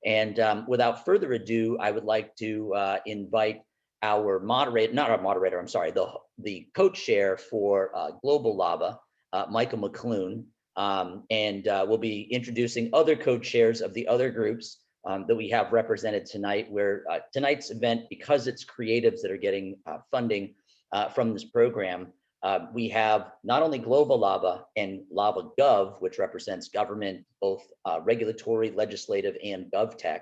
And without further ado, I would like to invite our moderator, not our moderator, I'm sorry, the co-chair for Global Lava, Michael McClune, and we'll be introducing other co-chairs of the other groups that we have represented tonight, where tonight's event, because it's creatives that are getting funding from this program, we have not only Global Lava and Lava Gov, which represents government, both regulatory, legislative, and GovTech,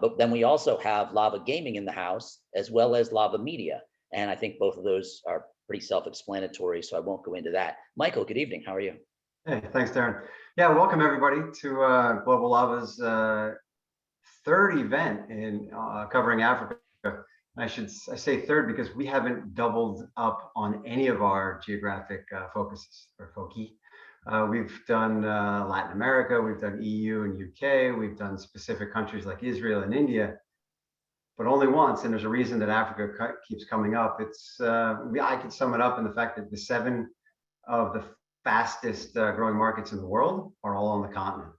but then we also have Lava Gaming in the house, as well as Lava Media. And I think both of those are pretty self-explanatory, so I won't go into that. Michael, good evening, how are you? Hey, thanks, Darren. Yeah, welcome everybody to Global Lava's third event in covering Africa. I say third because we haven't doubled up on any of our geographic focuses or foci. We've done Latin America, we've done EU and UK, we've done specific countries like Israel and India, but only once. And there's a reason that Africa keeps coming up. It's I could sum it up in the fact that the 7 of the fastest growing markets in the world are all on the continent.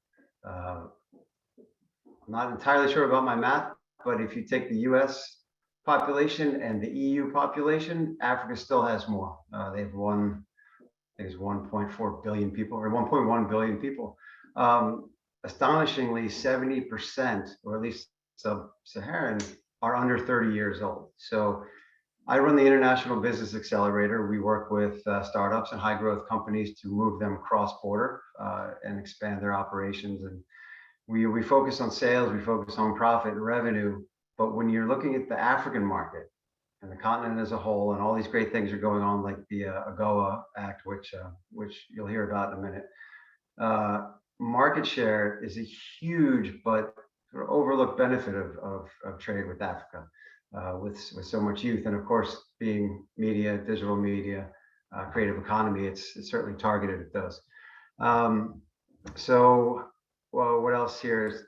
I'm not entirely sure about my math, but if you take the US population and the EU population, Africa still has more. They have I think it's 1.4 billion people or 1.1 billion people. Astonishingly, 70%, or at least sub-Saharan, are under 30 years old. So I run the International Business Accelerator. We work with startups and high growth companies to move them cross-border and expand their operations. And we focus on sales, we focus on profit and revenue. But when you're looking at the African market and the continent as a whole, and all these great things are going on, like the AGOA Act, which you'll hear about in a minute, market share is a huge but sort of overlooked benefit of trade with Africa, with so much youth, and of course, being media, digital media, creative economy, it's certainly targeted at those. So, well, what else here is?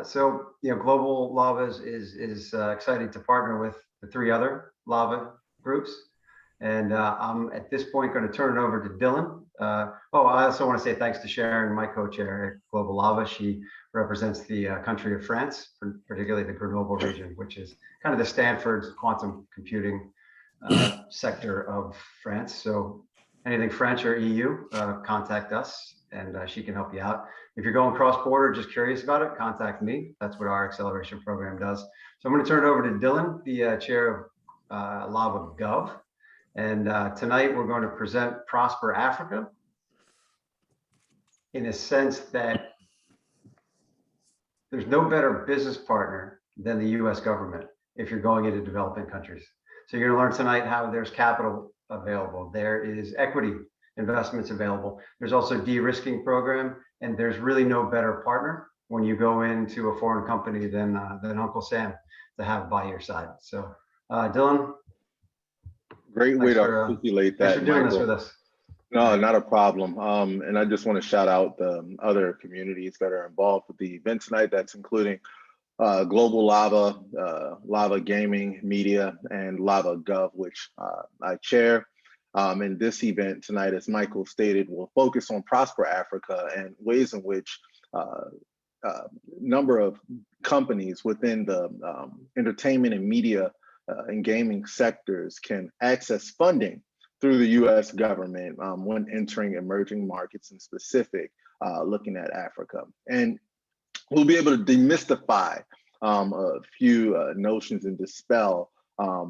So, Global Lava is excited to partner with the 3 other Lava groups. And I'm at this point going to turn it over to Dylan. I also want to say thanks to Sharon, my co-chair at Global Lava. She represents the country of France, particularly the Grenoble region, which is kind of the Stanford quantum computing sector of France. So anything French or EU, contact us and she can help you out. If you're going cross-border, just curious about it, contact me. That's what our acceleration program does. So I'm going to turn it over to Dylan, the chair of Lava Gov. And tonight we're going to present Prosper Africa in a sense that there's no better business partner than the US government if you're going into developing countries. So you're going to learn tonight how there's capital available. There is equity investments available. There's also de-risking program, and there's really no better partner when you go into a foreign company than Uncle Sam to have by your side. So Dylan. Great way to articulate that, Thanks for doing this with us. No, not a problem. And I just want to shout out the other communities that are involved with the event tonight. That's including Global Lava, Lava Gaming, Media, and Lava Gov, which I chair. And this event tonight, as Michael stated, will focus on Prosper Africa and ways in which number of companies within the entertainment and media and gaming sectors can access funding through the US government when entering emerging markets, in specific, looking at Africa. And we'll be able to demystify a few notions and dispel a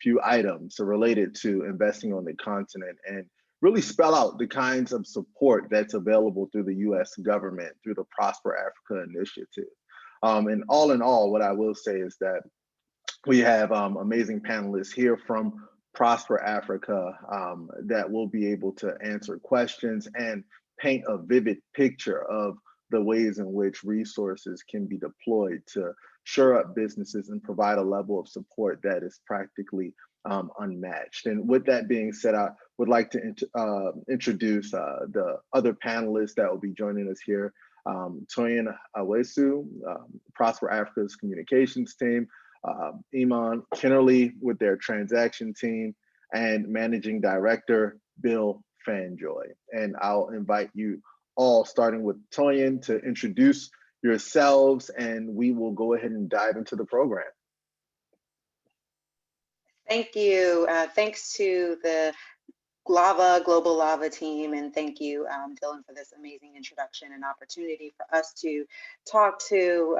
few items related to investing on the continent, and really spell out the kinds of support that's available through the US government through the Prosper Africa initiative. And all in all, what I will say is that we have amazing panelists here from Prosper Africa that will be able to answer questions and paint a vivid picture of the ways in which resources can be deployed to shore up businesses and provide a level of support that is practically unmatched. And with that being said, I would like to introduce the other panelists that will be joining us here. Toyin Awesu, Prosper Africa's communications team, Iman Kennerly with their transaction team, and Managing Director Bill Fanjoy. And I'll invite you all, starting with Toyin, to introduce yourselves, and we will go ahead and dive into the program. Thank you. Thanks to the Global Lava team, and thank you, Dylan, for this amazing introduction and opportunity for us to talk to,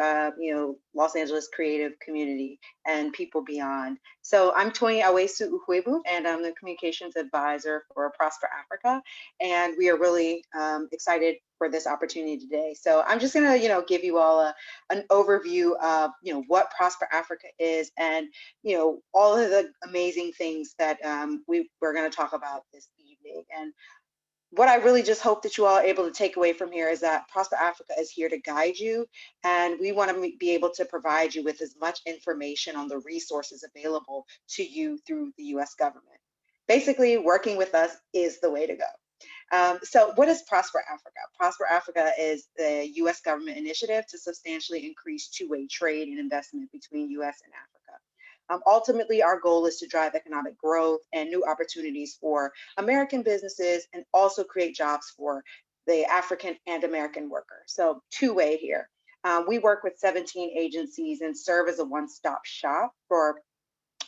Los Angeles creative community and people beyond. So I'm Toyin Awesu Uhwebu, and I'm the communications advisor for Prosper Africa, and we are really excited for this opportunity today. So I'm just gonna, give you all an overview of, what Prosper Africa is, and all of the amazing things that we're going to talk about this evening. And what I really just hope that you all are able to take away from here is that Prosper Africa is here to guide you, and we want to be able to provide you with as much information on the resources available to you through the U.S. government. Basically, working with us is the way to go. So what is Prosper Africa? Prosper Africa is the U.S. government initiative to substantially increase two-way trade and investment between U.S. and Africa. Ultimately, our goal is to drive economic growth and new opportunities for American businesses, and also create jobs for the African and American worker. So two-way here. We work with 17 agencies and serve as a one-stop shop for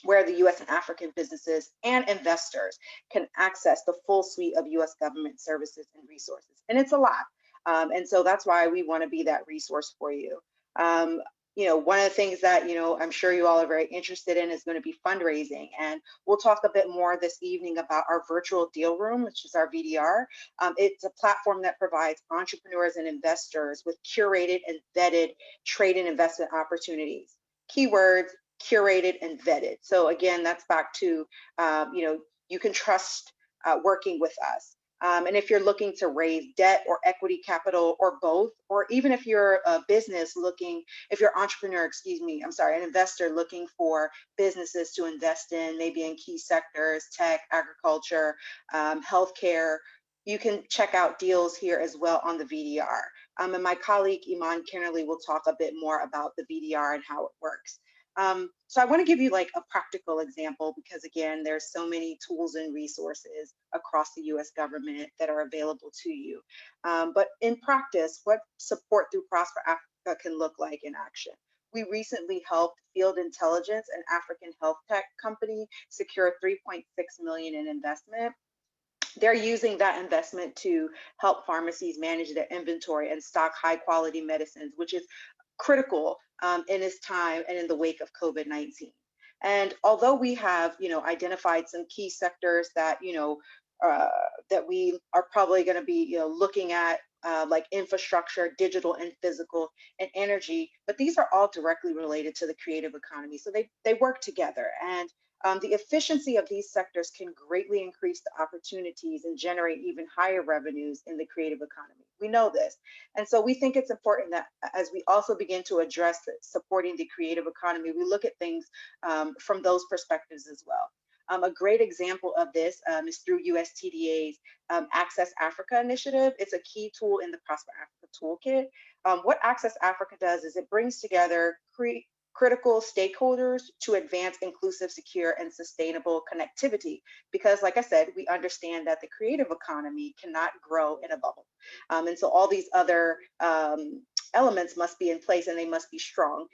where the U.S. and African businesses and investors can access the full suite of U.S. government services and resources. And it's a lot. And so that's why we want to be that resource for you. One of the things that, I'm sure you all are very interested in is going to be fundraising. And we'll talk a bit more this evening about our virtual deal room, which is our VDR. It's a platform that provides entrepreneurs and investors with curated and vetted trade and investment opportunities. Keywords: curated and vetted. So again, that's back to, you can trust working with us. And if you're looking to raise debt or equity capital or both, or even if you're a business looking, if you're an entrepreneur, an investor looking for businesses to invest in, maybe in key sectors, tech, agriculture, healthcare, you can check out deals here as well on the VDR. And my colleague, Iman Kennerly, will talk a bit more about the VDR and how it works. So I want to give you like a practical example, because again, there's so many tools and resources across the US government that are available to you. But in practice, what support through Prosper Africa can look like in action. We recently helped Field Intelligence, an African health tech company, secure $3.6 million in investment. They're using that investment to help pharmacies manage their inventory and stock high quality medicines, which is critical in this time and in the wake of COVID-19. And although we have, identified some key sectors that, that we are probably going to be, looking at, like infrastructure, digital and physical, and energy, but these are all directly related to the creative economy. So they work together, and the efficiency of these sectors can greatly increase the opportunities and generate even higher revenues in the creative economy. We know this. And so we think it's important that as we also begin to address supporting the creative economy, we look at things from those perspectives as well. A great example of this is through USTDA's Access Africa initiative. It's a key tool in the Prosper Africa Toolkit. What Access Africa does is it brings together critical stakeholders to advance inclusive, secure, and sustainable connectivity. Because like I said, we understand that the creative economy cannot grow in a bubble. And so all these other elements must be in place, and they must be strong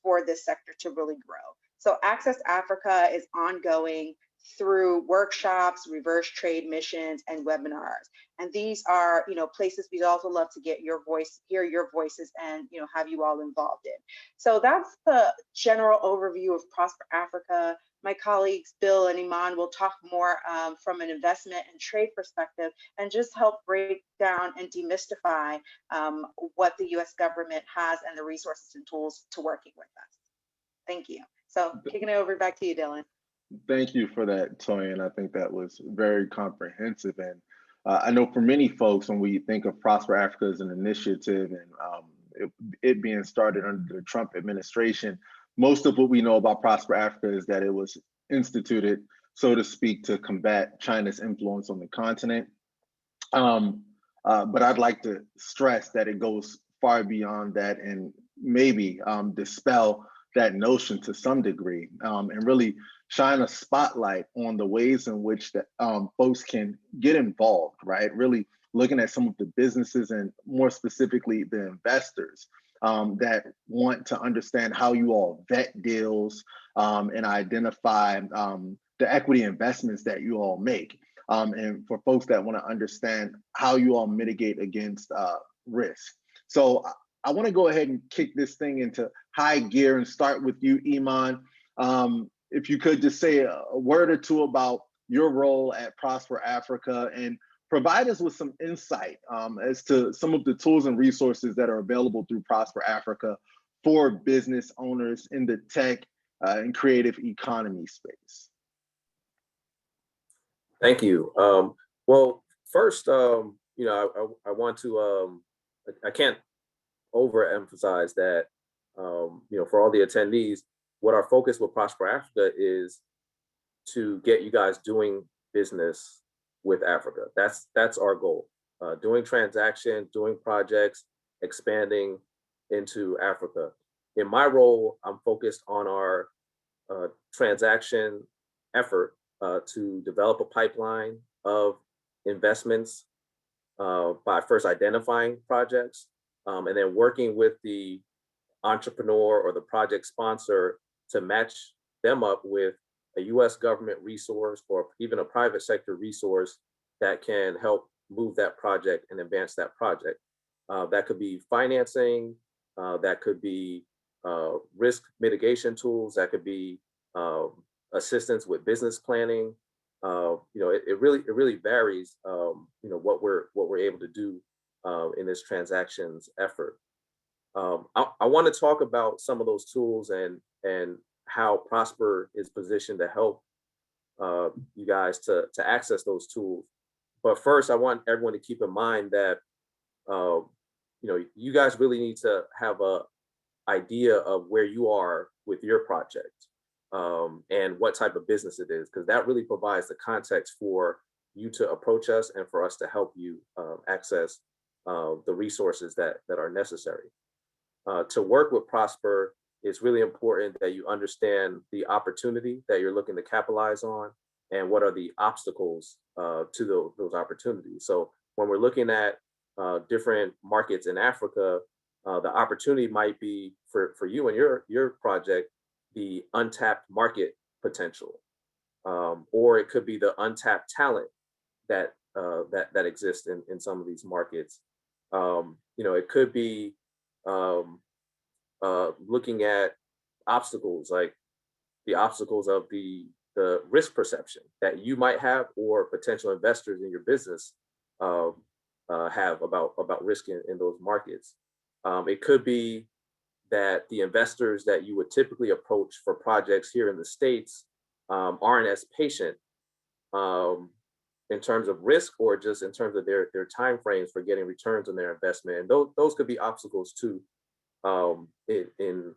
for this sector to really grow. So Access Africa is ongoing through workshops, reverse trade missions, and webinars. And these are, places we'd also love to get your voice, hear your voices, and have you all involved in. So that's the general overview of Prosper Africa. My colleagues Bill and Iman will talk more from an investment and trade perspective, and just help break down and demystify what the U.S. government has and the resources and tools to working with us. Thank you. So kicking it over back to you, Dylan. Thank you for that, Toyin. I think that was very comprehensive. And I know for many folks, when we think of Prosper Africa as an initiative and it being started under the Trump administration, most of what we know about Prosper Africa is that it was instituted, so to speak, to combat China's influence on the continent. But I'd like to stress that it goes far beyond that, and maybe dispel that notion to some degree, and really shine a spotlight on the ways in which that folks can get involved, right? Really looking at some of the businesses and more specifically the investors that want to understand how you all vet deals and identify the equity investments that you all make. And for folks that want to understand how you all mitigate against risk. So I want to go ahead and kick this thing into high gear and start with you, Iman. If you could just say a word or two about your role at Prosper Africa and provide us with some insight as to some of the tools and resources that are available through Prosper Africa for business owners in the tech and creative economy space. Thank you. Well, first, I want to, I can't overemphasize that, for all the attendees, what our focus with Prosper Africa is to get you guys doing business with Africa. That's our goal. Doing transactions, doing projects, expanding into Africa. In my role, I'm focused on our transaction effort to develop a pipeline of investments by first identifying projects and then working with the entrepreneur or the project sponsor to match them up with a US government resource or even a private sector resource that can help move that project and advance that project. That could be financing, that could be risk mitigation tools, that could be assistance with business planning. It really varies. What we're able to do in this transactions effort. I want to talk about some of those tools and how Prosper is positioned to help you guys to access those tools. But first, I want everyone to keep in mind that you guys really need to have a idea of where you are with your project and what type of business it is, because that really provides the context for you to approach us and for us to help you access the resources that are necessary. To work with Prosper, it's really important that you understand the opportunity that you're looking to capitalize on and what are the obstacles to those opportunities. So when we're looking at different markets in Africa, the opportunity might be for you and your project, the untapped market potential, or it could be the untapped talent that exists in some of these markets. It could be looking at obstacles like the obstacles of the risk perception that you might have or potential investors in your business have about risk in those markets. It could be that the investors that you would typically approach for projects here in the States aren't as patient in terms of risk or just in terms of their timeframes for getting returns on their investment. And those could be obstacles too in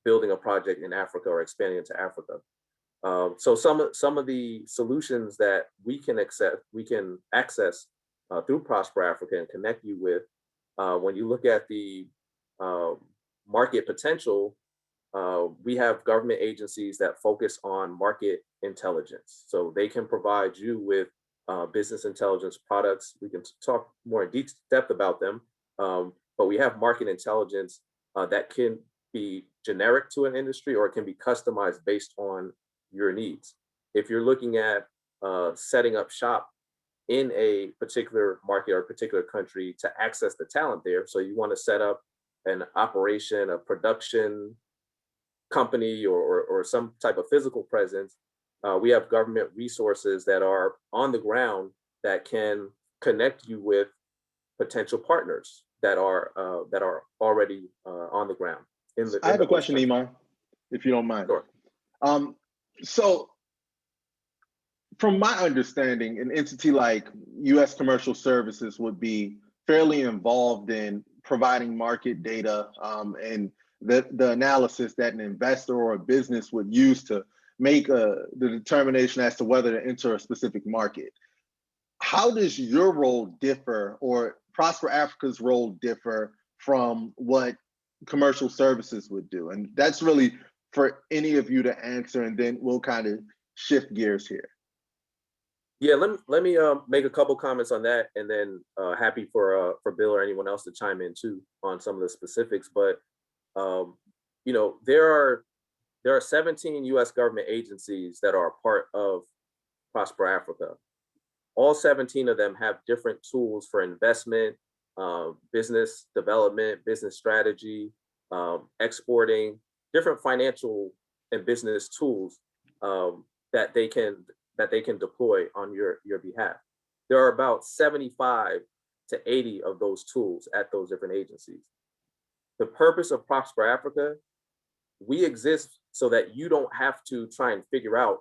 building a project in Africa or expanding into Africa. So some of the solutions that we can access through Prosper Africa and connect you with, when you look at the market potential, we have government agencies that focus on market intelligence. So they can provide you with business intelligence products. We can talk more in depth about them, but we have market intelligence that can be generic to an industry or it can be customized based on your needs. If you're looking at setting up shop in a particular market or a particular country to access the talent there, so you want to set up an operation, a production company or some type of physical presence, we have government resources that are on the ground that can connect you with potential partners that are already on the ground. I have a question, Iman, if you don't mind. Sure. So from my understanding, an entity like U.S. Commercial Services would be fairly involved in providing market data and the analysis that an investor or a business would use to make the determination as to whether to enter a specific market. How does your role differ, or Prosper Africa's role differ from what Commercial Services would do? And that's really for any of you to answer, and then we'll kind of shift gears here. Yeah, let me make a couple comments on that, and then happy for Bill or anyone else to chime in too on some of the specifics. But you know, there are 17 U.S. government agencies that are a part of Prosper Africa. All 17 of them have different tools for investment, business development, business strategy, exporting, different financial and business tools that they can deploy on your behalf. There are about 75 to 80 of those tools at those different agencies. The purpose of Prosper Africa, we exist so that you don't have to try and figure out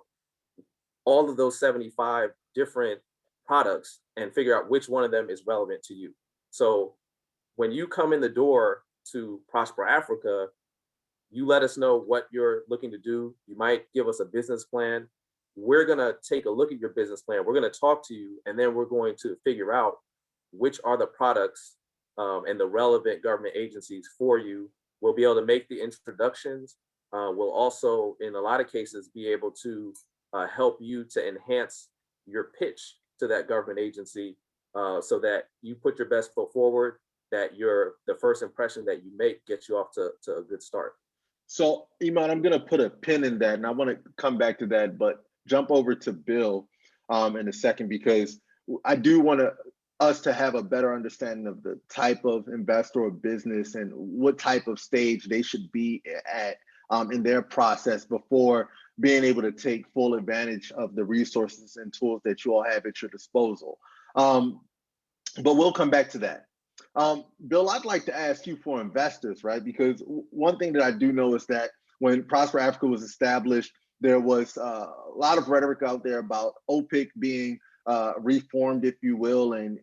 all of those 75 different products and figure out which one of them is relevant to you. So when you come in the door to Prosper Africa, you let us know what you're looking to do. You might give us a business plan. We're going to take a look at your business plan. We're going to talk to you, and then we're going to figure out which are the products and the relevant government agencies for you. We'll be able to make the introductions. We'll also, in a lot of cases, be able to help you to enhance your pitch to that government agency so that you put your best foot forward, that the first impression that you make gets you off to a good start. So, Iman, I'm going to put a pin in that, and I want to come back to that, but jump over to Bill in a second, because I do want us to have a better understanding of the type of investor or business and what type of stage they should be at in their process before being able to take full advantage of the resources and tools that you all have at your disposal. But we'll come back to that. Bill, I'd like to ask you for investors, right? Because one thing that I do know is that when Prosper Africa was established, there was a lot of rhetoric out there about OPIC being reformed, if you will, and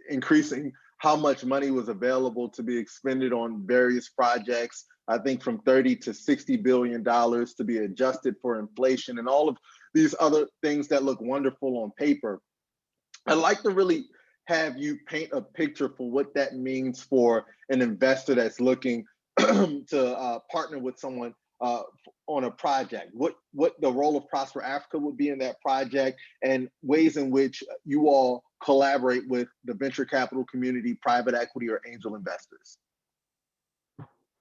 increasing how much money was available to be expended on various projects. I think from 30 to $60 billion to be adjusted for inflation and all of these other things that look wonderful on paper. I'd like to really have you paint a picture for what that means for an investor that's looking to partner with someone on a project. What the role of Prosper Africa would be in that project, and ways in which you all collaborate with the venture capital community, private equity, or angel investors.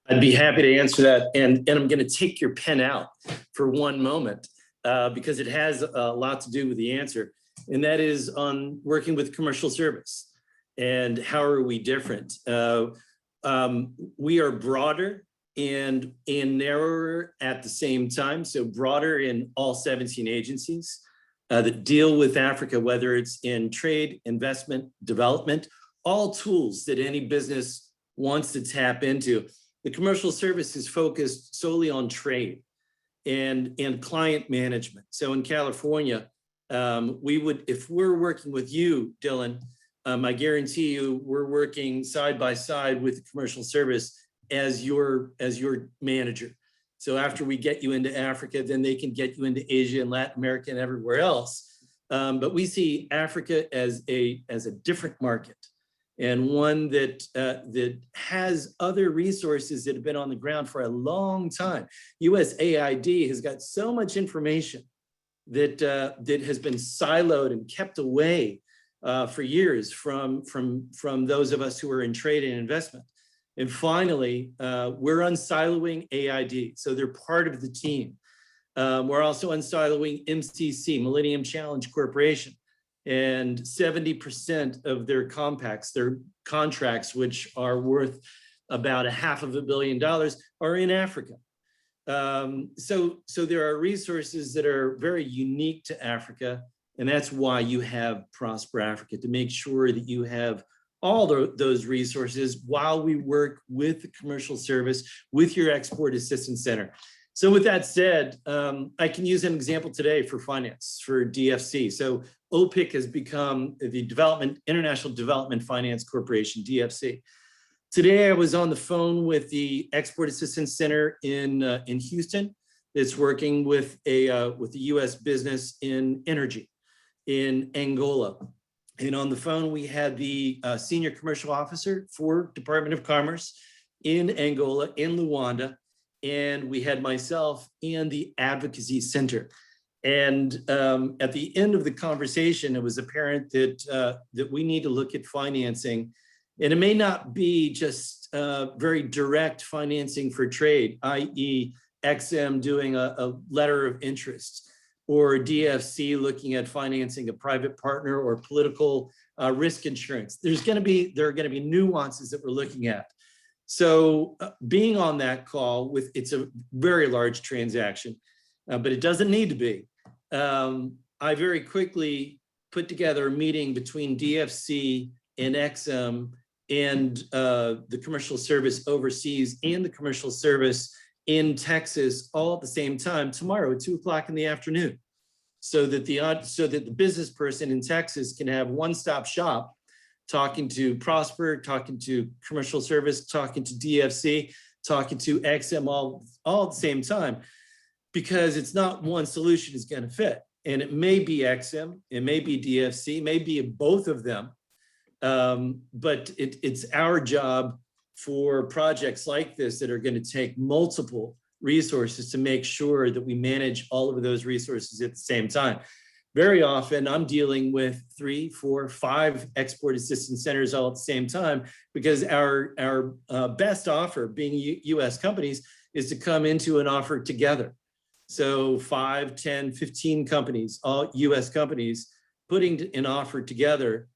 I'd be happy to answer that, and I'm going to take your pen out for one moment because it has a lot to do with the answer, and that is on working with commercial service and how are we different. We are broader and narrower at the same time, so broader in all 17 agencies that deal with Africa, whether it's in trade, investment, development, all tools that any business wants to tap into. The commercial service is focused solely on trade and client management. So in California, we would, if we're working with you, Dylan, I guarantee you we're working side by side with the commercial service as your manager. So after we get you into Africa, then they can get you into Asia and Latin America and everywhere else. But we see Africa as a different market, and one that has other resources that have been on the ground for a long time. USAID has got so much information that has been siloed and kept away for years from those of us who are in trade and investment. And finally, we're unsiloing AID, so they're part of the team. We're also unsiloing MCC, Millennium Challenge Corporation, and 70% of their their contracts, which are worth about $500 million, are in Africa. So there are resources that are very unique to Africa, and that's why you have Prosper Africa, to make sure that you have all those resources while we work with the commercial service, with your Export Assistance Center. So with that said, I can use an example today for finance, for DFC. So OPIC has become the International Development Finance Corporation, DFC. Today, I was on the phone with the Export Assistance Center in Houston. That's working with the U.S. business in energy in Angola. And on the phone, we had the senior commercial officer for Department of Commerce in Angola, in Luanda, and we had myself and the advocacy center. And at the end of the conversation, it was apparent that that we need to look at financing, and it may not be just very direct financing for trade, i.e. XM doing a letter of interest, or DFC looking at financing a private partner or political risk insurance. There are going to be nuances that we're looking at. So being on that call it's a very large transaction, but it doesn't need to be. I very quickly put together a meeting between DFC and XM and the commercial service overseas and the commercial service in Texas all at the same time tomorrow at 2 o'clock in the afternoon, so that the business person in Texas can have one-stop shop, talking to Prosper, talking to commercial service, talking to DFC, talking to XM all at the same time, because it's not one solution is going to fit. And it may be XM, it may be DFC, it may be both of them. But it's our job for projects like this that are going to take multiple resources to make sure that we manage all of those resources at the same time. Very often I'm dealing with 3, 4, 5 export assistance centers all at the same time, because our best offer, being US companies, is to come into an offer together. So 5, 10, 15 companies, all US companies, putting an offer together,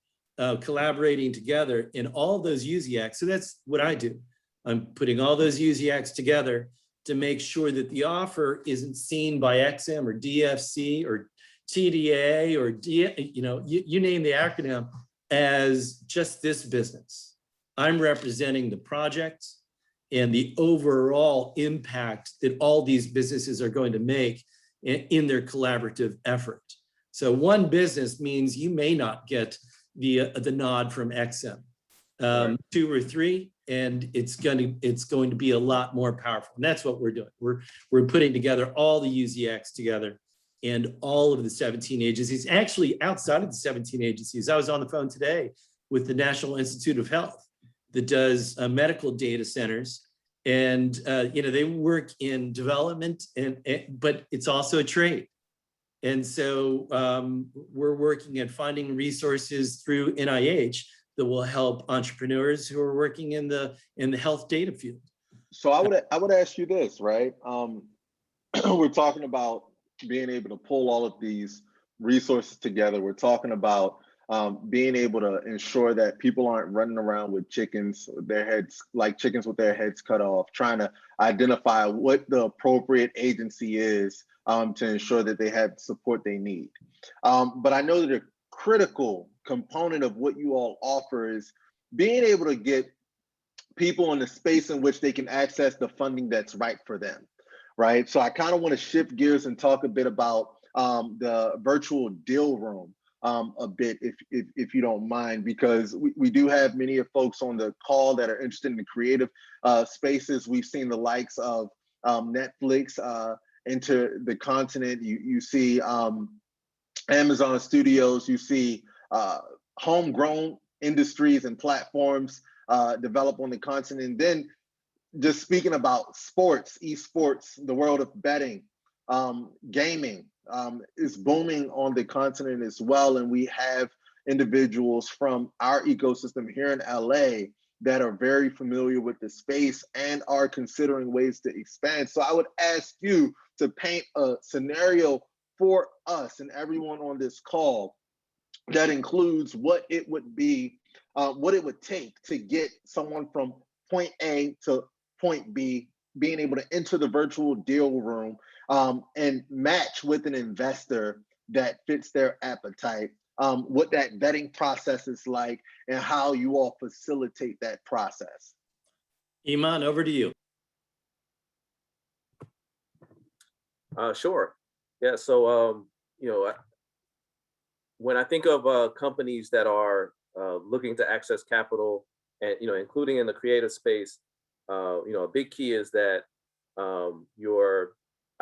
collaborating together in all those USIACs. So that's what I do. I'm putting all those USIACs together to make sure that the offer isn't seen by XM or DFC or TDA or you name the acronym as just this business. I'm representing the project and the overall impact that all these businesses are going to make in their collaborative effort. So one business means you may not get the nod from XM, right. 2 or 3, and it's going to be a lot more powerful. And that's what we're doing. We're putting together all the USIACs together and all of the 17 agencies. Actually, outside of the 17 agencies, I was on the phone today with the National Institute of Health that does medical data centers, and they work in development, but it's also a trade. And so we're working at finding resources through NIH that will help entrepreneurs who are working in the health data field. So I would ask you this, right? We're talking about being able to pull all of these resources together. We're talking about being able to ensure that people aren't running around with chickens with their heads cut off, trying to identify what the appropriate agency is to ensure that they have the support they need. But I know that a critical component of what you all offer is being able to get people in the space in which they can access the funding that's right for them, right? So I kind of want to shift gears and talk a bit about the virtual deal room a bit, if you don't mind, because we do have many of folks on the call that are interested in the creative spaces. We've seen the likes of Netflix enter the continent. You see Amazon Studios, you see homegrown industries and platforms develop on the continent. And then just speaking about sports, esports, the world of betting, gaming is booming on the continent as well. And we have individuals from our ecosystem here in LA that are very familiar with the space and are considering ways to expand. So I would ask you to paint a scenario for us and everyone on this call that includes what it would be, what it would take to get someone from point A to point B, being able to enter the virtual deal room and match with an investor that fits their appetite, what that vetting process is like, and how you all facilitate that process. Iman, over to you. Sure. Yeah. So, when I think of companies that are looking to access capital, and including in the creative space, a big key is that you're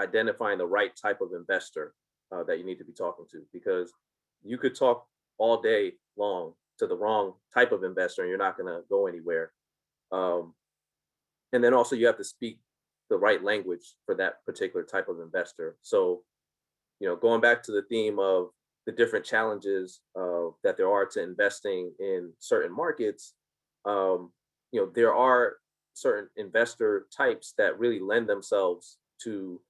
identifying the right type of investor that you need to be talking to, because you could talk all day long to the wrong type of investor and you're not going to go anywhere. And then also you have to speak the right language for that particular type of investor. So going back to the theme of the different challenges that there are to investing in certain markets, there are certain investor types that really lend themselves to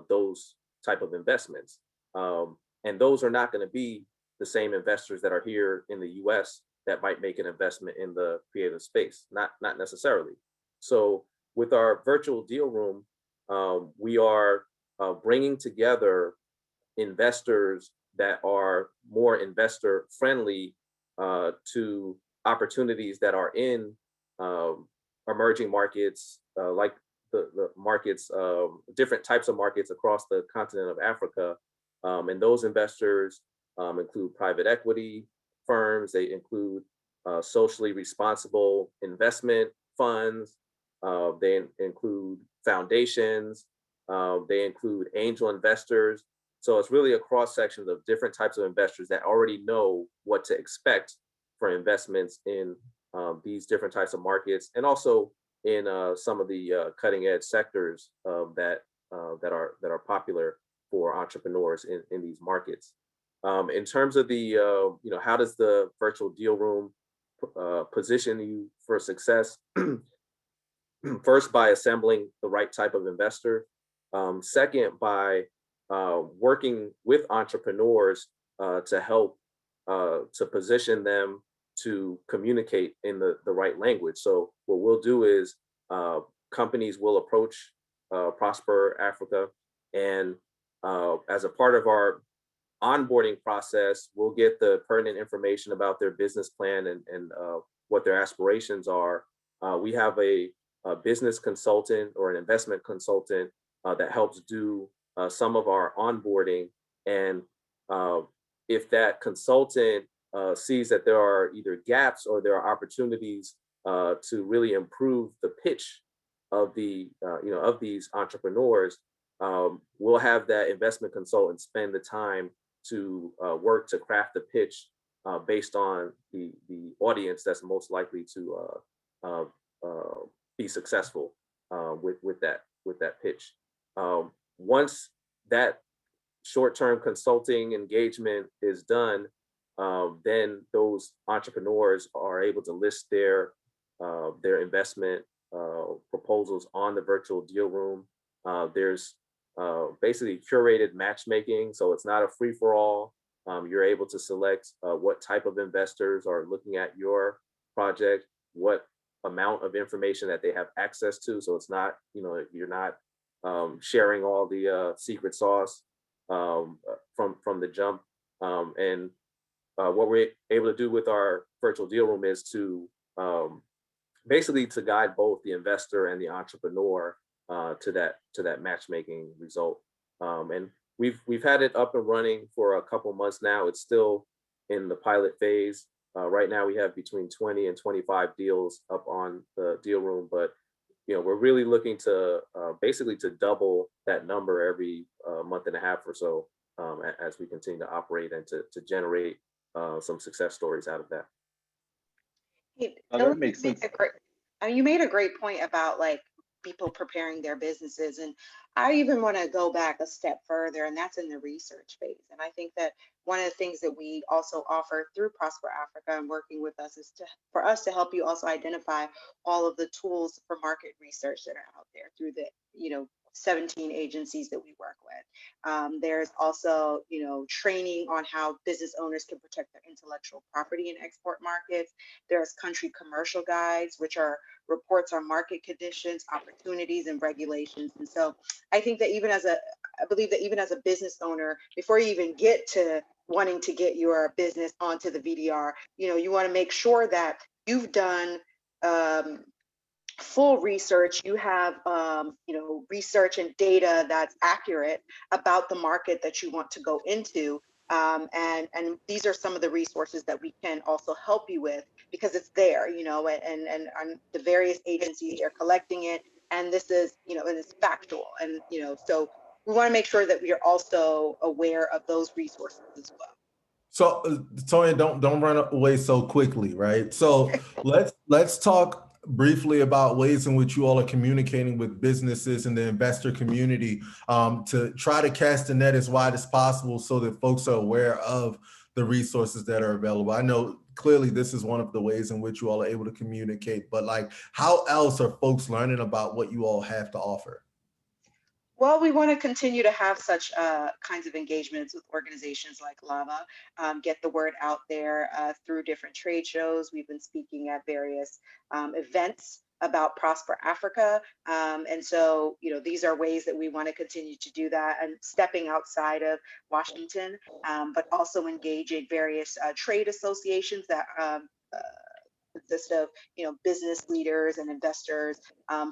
those type of investments. And those are not going to be the same investors that are here in the US that might make an investment in the creative space, not necessarily. So with our virtual deal room, we are bringing together investors that are more investor friendly to opportunities that are in emerging markets, like the markets, different types of markets across the continent of Africa. And those investors include private equity firms, they include socially responsible investment funds, they include foundations, they include angel investors. So it's really a cross section of different types of investors that already know what to expect for investments in these different types of markets, and also in some of the cutting edge sectors that are popular for entrepreneurs in these markets. In terms of the how does the virtual deal room position you for success? First, by assembling the right type of investor. Second, by working with entrepreneurs to help to position them to communicate in the right language. So what we'll do is companies will approach Prosper Africa, and as a part of our onboarding process, we'll get the pertinent information about their business plan and what their aspirations are. We have a business consultant or an investment consultant that helps do some of our onboarding. And if that consultant sees that there are either gaps or there are opportunities to really improve the pitch of the of these entrepreneurs, we'll have that investment consultant spend the time to work to craft the pitch based on the audience that's most likely to be successful with that pitch. Once that short-term consulting engagement is done, then those entrepreneurs are able to list their investment proposals on the virtual deal room. There's basically curated matchmaking, so it's not a free-for-all. You're able to select what type of investors are looking at your project, what amount of information that they have access to. So it's not, you're not sharing all the secret sauce from the jump. And what we're able to do with our virtual deal room is to basically to guide both the investor and the entrepreneur to that matchmaking result. And we've had it up and running for a couple months now. It's still in the pilot phase. Right now we have between 20 and 25 deals up on the deal room, but we're really looking to basically to double that number every month and a half or so as we continue to operate and to generate some success stories out of that. That makes sense. You made a great point about like people preparing their businesses, and I even want to go back a step further, and that's in the research phase. And I think that one of the things that we also offer through Prosper Africa and working with us is for us to help you also identify all of the tools for market research that are out there through the 17 agencies that we work with. There's also, training on how business owners can protect their intellectual property in export markets. There's country commercial guides, which are reports on market conditions, opportunities, and regulations. And so I think that I believe that even as a business owner, before you even get to wanting to get your business onto the VDR, you want to make sure that you've done full research, you have research and data that's accurate about the market that you want to go into, and these are some of the resources that we can also help you with, because it's there, and the various agencies are collecting it, and this is and it's factual, and so we want to make sure that we are also aware of those resources as well. So Tonya, don't run away so quickly, right? So let's talk briefly about ways in which you all are communicating with businesses and the investor community to try to cast the net as wide as possible so that folks are aware of the resources that are available. I know clearly this is one of the ways in which you all are able to communicate, but like, how else are folks learning about what you all have to offer? Well, we want to continue to have such kinds of engagements with organizations like LAVA, get the word out there through different trade shows. We've been speaking at various events about Prosper Africa. And so, you know, these are ways that we want to continue to do that and stepping outside of Washington, but also engaging various trade associations that consist of, you know, business leaders and investors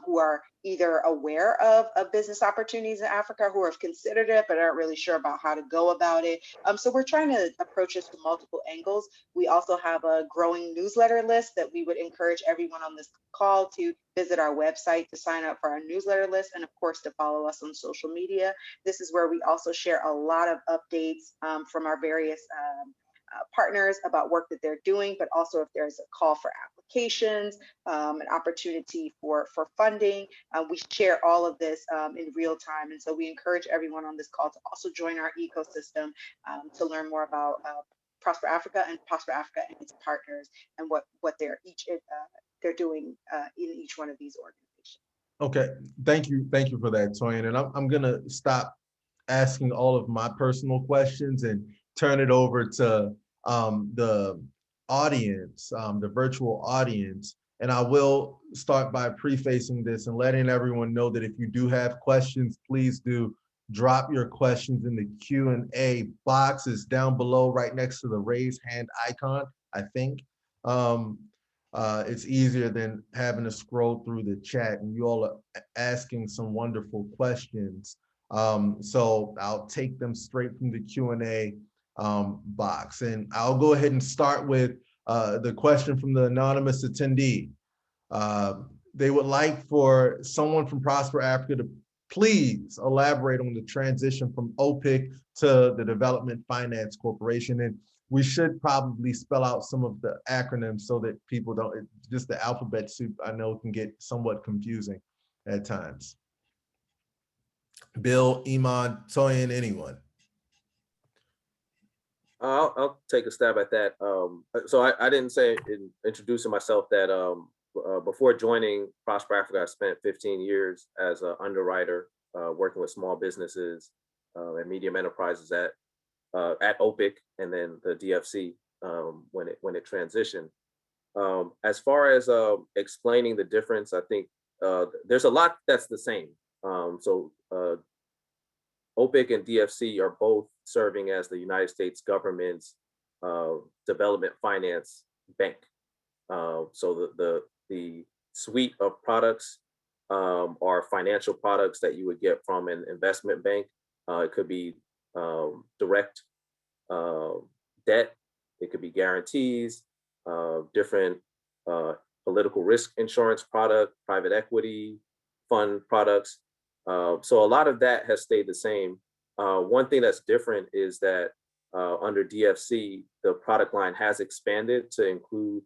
who are either aware of business opportunities in Africa, who have considered it but aren't really sure about how to go about it. So we're trying to approach this from multiple angles. We also have a growing newsletter list that we would encourage everyone on this call to visit our website to sign up for our newsletter list, and of course to follow us on social media. This is where we also share a lot of updates from our various partners about work that they're doing, but also if there's a call for applications, an opportunity for funding. We share all of this in real time. And so we encourage everyone on this call to also join our ecosystem to learn more about Prosper Africa and Prosper Africa and its partners and what they're doing in each one of these organizations. Okay, thank you for that, Toyin. And I'm gonna stop asking all of my personal questions and turn it over to the audience, the virtual audience. And I will start by prefacing this and letting everyone know that if you do have questions, please do drop your questions in the Q&A box. It's down below right next to the raise hand icon, I think. It's easier than having to scroll through the chat, and you all are asking some wonderful questions. So I'll take them straight from the Q&A box. And I'll go ahead and start with the question from the anonymous attendee. They would like for someone from Prosper Africa to please elaborate on the transition from OPIC to the Development Finance Corporation. And we should probably spell out some of the acronyms so that people don't, just the alphabet soup I know can get somewhat confusing at times. Bill, Iman, Toyin, anyone? I'll take a stab at that. So I didn't say in introducing myself that before joining Prosper Africa, I spent 15 years as an underwriter working with small businesses and medium enterprises at OPIC and then the DFC when it transitioned. As far as explaining the difference, I think there's a lot that's the same. So OPIC and DFC are both serving as the United States government's development finance bank. So the suite of products are financial products that you would get from an investment bank. It could be direct debt, it could be guarantees, different political risk insurance product, private equity fund products. So a lot of that has stayed the same. One thing that's different is that under DFC, the product line has expanded to include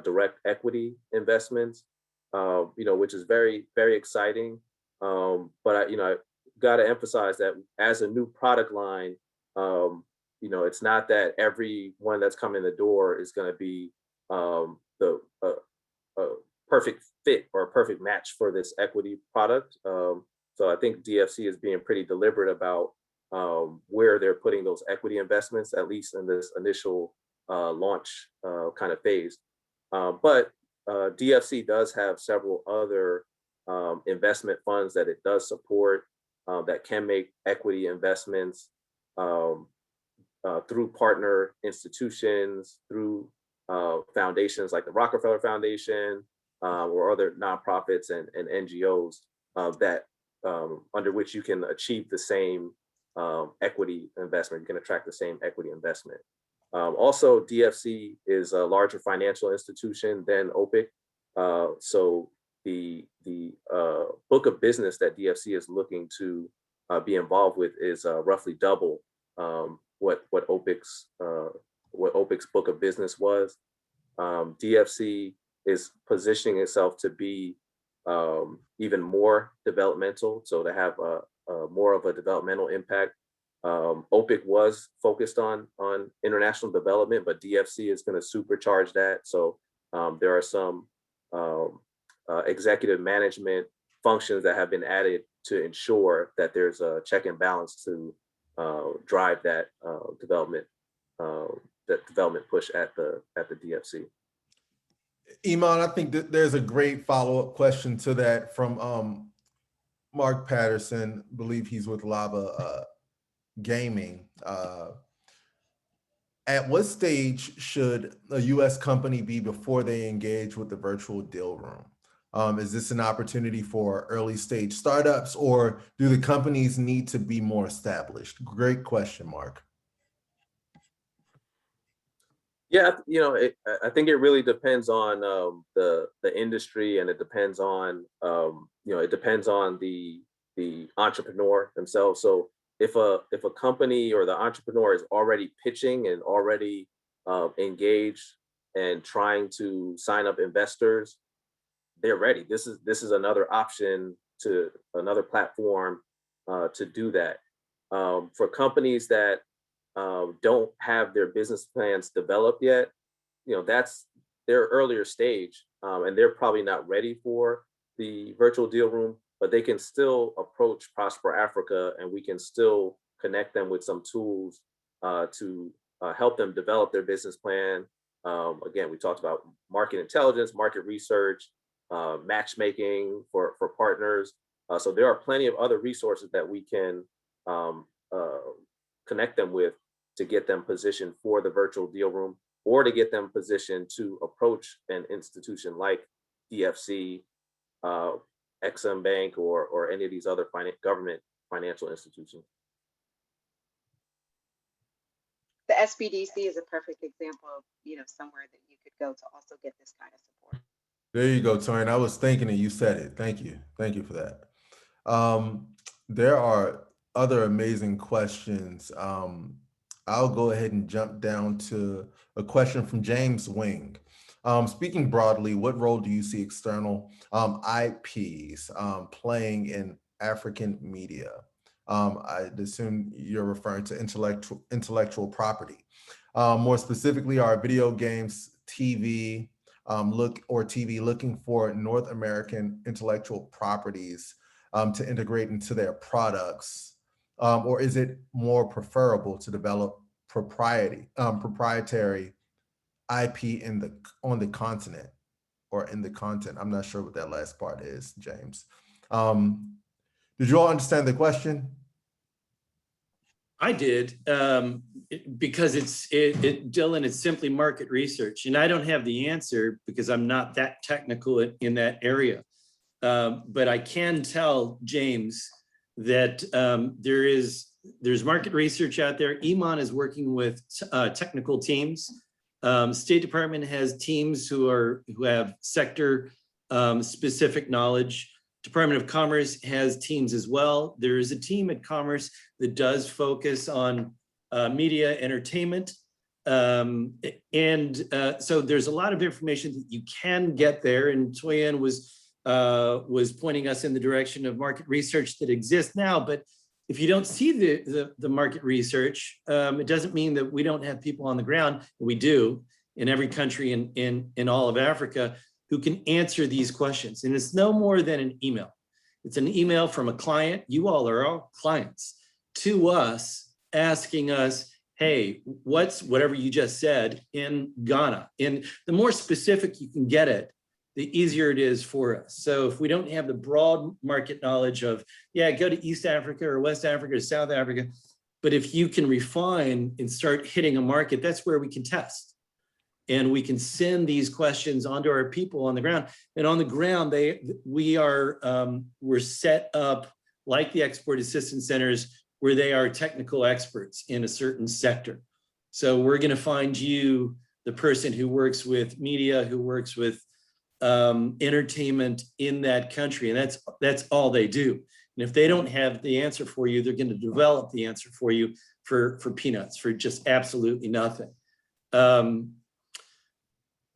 direct equity investments, which is very, very exciting. But I got to emphasize that as a new product line, it's not that every one that's come in the door is going to be the perfect fit or a perfect match for this equity product. So I think DFC is being pretty deliberate about where they're putting those equity investments, at least in this initial launch kind of phase. But DFC does have several other investment funds that it does support that can make equity investments through partner institutions, through foundations like the Rockefeller Foundation or other nonprofits and NGOs that under which you can achieve the same equity investment. You can attract the same equity investment. Also, DFC is a larger financial institution than OPIC. So the book of business that DFC is looking to be involved with is roughly double what OPIC's book of business was. DFC is positioning itself to be even more developmental, so to have more of a developmental impact. OPIC was focused on international development, but DFC is going to supercharge that. So there are some executive management functions that have been added to ensure that there's a check and balance to drive that development push at the DFC. Iman, I think that there's a great follow-up question to that from Mark Patterson. I believe he's with Lava Gaming. At what stage should a U.S. company be before they engage with the virtual deal room? Is this an opportunity for early stage startups, or do the companies need to be more established? Great question, Mark. Yeah, I think it really depends on the industry, and it depends on it depends on the entrepreneur themselves. So if a company or the entrepreneur is already pitching and already engaged and trying to sign up investors, they're ready. This is another option, to another platform to do that. For companies that don't have their business plans developed yet, that's their earlier stage, and they're probably not ready for the virtual deal room, but they can still approach Prosper Africa, and we can still connect them with some tools to help them develop their business plan. Again, we talked about market intelligence, market research, matchmaking for partners. So there are plenty of other resources that we can connect them with to get them positioned for the virtual deal room, or to get them positioned to approach an institution like DFC, Exim Bank, or any of these other government financial institutions. The SBDC is a perfect example of, somewhere that you could go to also get this kind of support. There you go, Torian. I was thinking and you said it. Thank you. Thank you for that. There are other amazing questions. I'll go ahead and jump down to a question from James Wing. Speaking broadly, what role do you see external IPs playing in African media? I assume you're referring to intellectual property. More specifically, are video games, TV, looking for North American intellectual properties to integrate into their products? Or is it more preferable to develop proprietary IP on the continent or in the content? I'm not sure what that last part is, James. Did you all understand the question? I did, because Dylan, it's simply market research, and I don't have the answer because I'm not that technical in that area. But I can tell James that there's market research out there. Iman is working with technical teams. State Department has teams who have sector specific knowledge. Department of Commerce has teams as well. There is a team at Commerce that does focus on media entertainment. So there's a lot of information that you can get there, and Toyin was pointing us in the direction of market research that exists now. But if you don't see the market research, it doesn't mean that we don't have people on the ground. We do in every country in all of Africa who can answer these questions. And it's no more than an email. It's an email from a client. You all are all clients to us, asking us, hey, what's whatever you just said in Ghana? And the more specific you can get it, the easier it is for us. So if we don't have the broad market knowledge of, yeah, go to East Africa or West Africa or South Africa, but if you can refine and start hitting a market, that's where we can test. And we can send these questions onto our people on the ground. And on the ground, we're set up like the export assistance centers, where they are technical experts in a certain sector. So we're going to find you the person who works with media, who works with entertainment in that country, and that's all they do. And if they don't have the answer for you, they're going to develop the answer for you for peanuts, for just absolutely nothing.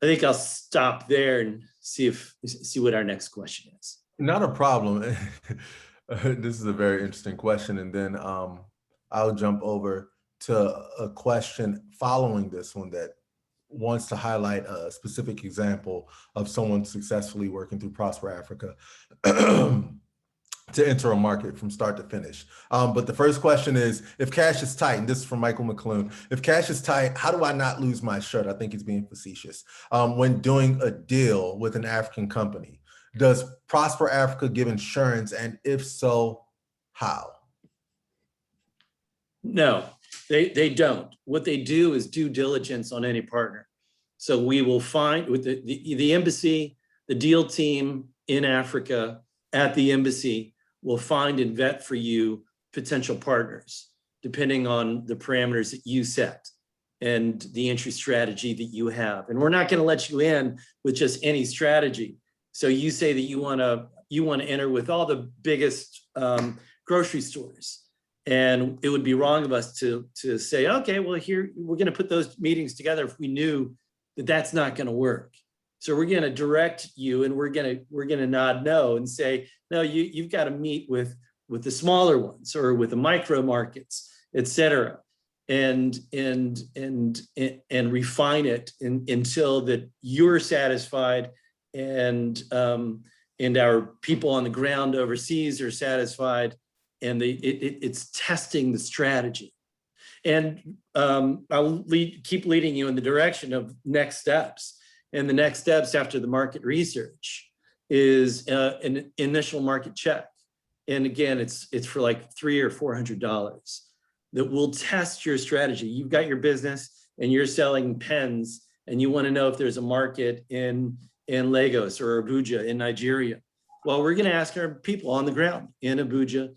I think I'll stop there and see what our next question is. Not a problem. This is a very interesting question. And then I'll jump over to a question following this one that wants to highlight a specific example of someone successfully working through Prosper Africa to enter a market from start to finish. But the first question is, if cash is tight, and this is from Michael McClune, if cash is tight, how do I not lose my shirt? I think he's being facetious. When doing a deal with an African company, does Prosper Africa give insurance? And if so, how? No, they don't. What they do is due diligence on any partner. So we will find with the embassy, the deal team in Africa at the embassy will find and vet for you potential partners, depending on the parameters that you set and the entry strategy that you have. And we're not going to let you in with just any strategy. So you say that you want to enter with all the biggest grocery stores. And it would be wrong of us to say, okay, well, here, we're going to put those meetings together if we knew that that's not going to work. So we're going to direct you, and we're going to nod no and say, no, you've got to meet with the smaller ones or with the micro markets, et cetera, and refine it until that you're satisfied and our people on the ground overseas are satisfied, and it's testing the strategy. And I'll keep leading you in the direction of next steps. And the next steps after the market research is an initial market check. And again, it's for like $300 or $400 that will test your strategy. You've got your business and you're selling pens, and you want to know if there's a market in Lagos or Abuja in Nigeria. Well, we're going to ask our people on the ground in Abuja,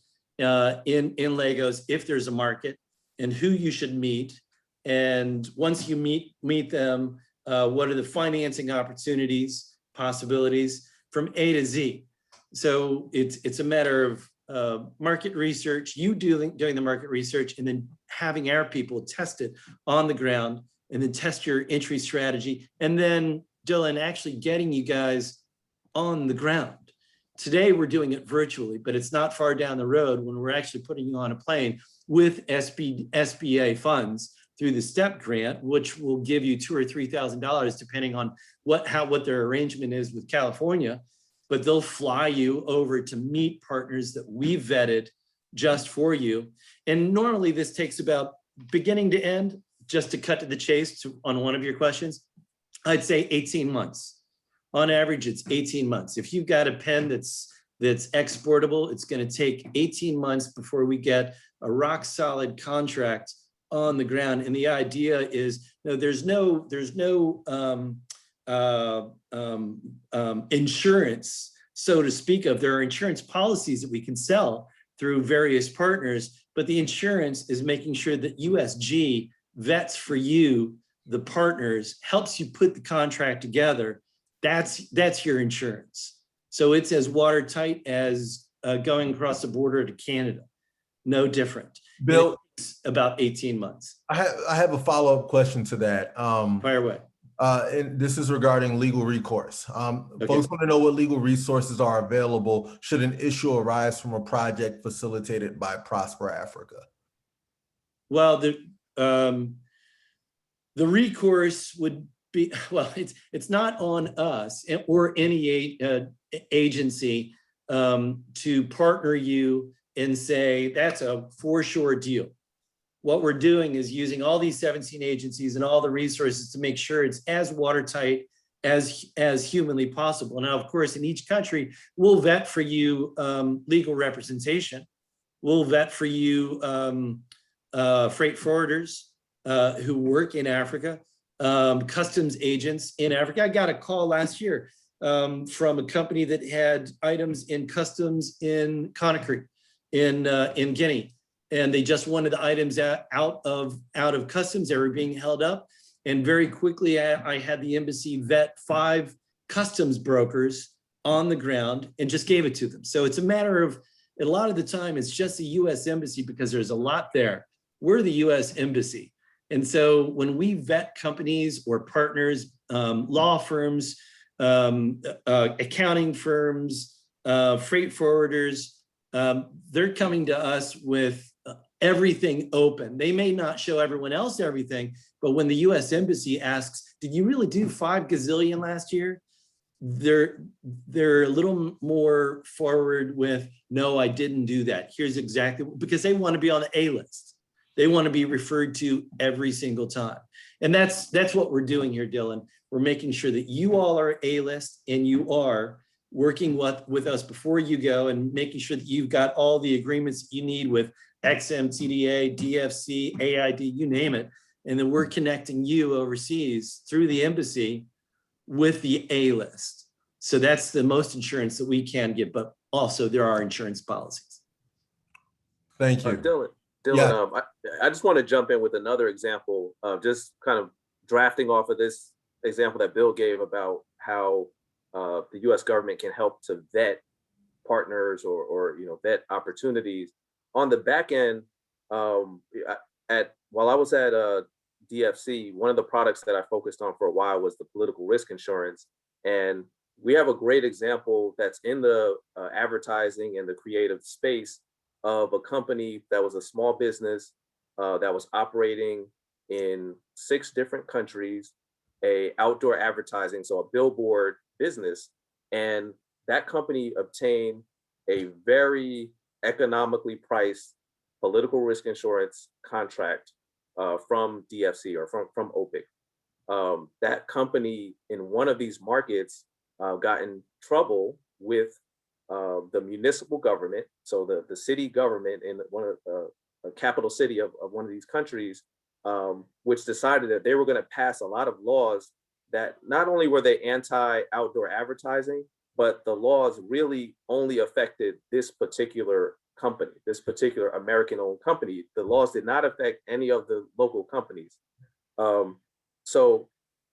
in Lagos, if there's a market and who you should meet. And once you meet them, what are the financing opportunities, possibilities from A to Z. So it's a matter of market research, you doing the market research, and then having our people test it on the ground, and then test your entry strategy. And then, Dylan, actually getting you guys on the ground. Today, we're doing it virtually, but it's not far down the road when we're actually putting you on a plane with SBA funds through the STEP grant, which will give you $2,000 or $3,000, depending on what their arrangement is with California. But they'll fly you over to meet partners that we vetted just for you. And normally this takes about beginning to end, just to cut to the chase on one of your questions, I'd say 18 months. On average, it's 18 months. If you've got a pen that's exportable, it's going to take 18 months before we get a rock solid contract on the ground. And the idea is, there's no insurance, so to speak of. There are insurance policies that we can sell through various partners, but the insurance is making sure that USG vets for you the partners, helps you put the contract together. That's your insurance. So it's as watertight as going across the border to Canada. No different. Bill, it's about 18 months. I have a follow-up question to that. Fire away. And this is regarding legal recourse. Okay. Folks want to know what legal resources are available should an issue arise from a project facilitated by Prosper Africa. Well, the recourse would be, well, it's not on us or any agency to partner you and say that's a for sure deal. What we're doing is using all these 17 agencies and all the resources to make sure it's as watertight as humanly possible. Now, of course, in each country, we'll vet for you legal representation. We'll vet for you freight forwarders who work in Africa, customs agents in Africa. I got a call last year from a company that had items in customs in Conakry, in Guinea. And they just wanted the items out of customs. They were being held up. And very quickly, I had the embassy vet 5 customs brokers on the ground and just gave it to them. So it's a matter of, a lot of the time, it's just the US Embassy because there's a lot there. We're the US Embassy. And so when we vet companies or partners law firms, accounting firms, freight forwarders. They're coming to us with everything open. They may not show everyone else everything, but when the US Embassy asks, did you really do 5 gazillion last year? They're a little more forward with, no, I didn't do that. Here's exactly, because they want to be on the A list. They want to be referred to every single time. And that's what we're doing here, Dylan. We're making sure that you all are A list and you are working with us before you go and making sure that you've got all the agreements that you need with XM, TDA, DFC, AID, you name it. And then we're connecting you overseas through the embassy with the A list. So that's the most insurance that we can give, but also there are insurance policies. Thank you. Dylan, Yeah. I just want to jump in with another example of just kind of drafting off of this example that Bill gave about how the U.S. government can help to vet partners or vet opportunities. On the back end, while I was at DFC, one of the products that I focused on for a while was the political risk insurance. And we have a great example that's in the advertising and the creative space of a company that was a small business that was operating in 6 different countries, a outdoor advertising, so a billboard business. And that company obtained a very economically priced political risk insurance contract from DFC or from OPIC. That company in one of these markets got in trouble with the municipal government, so the city government in one of a capital city of one of these countries, which decided that they were going to pass a lot of laws that not only were they anti-outdoor advertising, but the laws really only affected this particular company, this particular American-owned company. The laws did not affect any of the local companies. So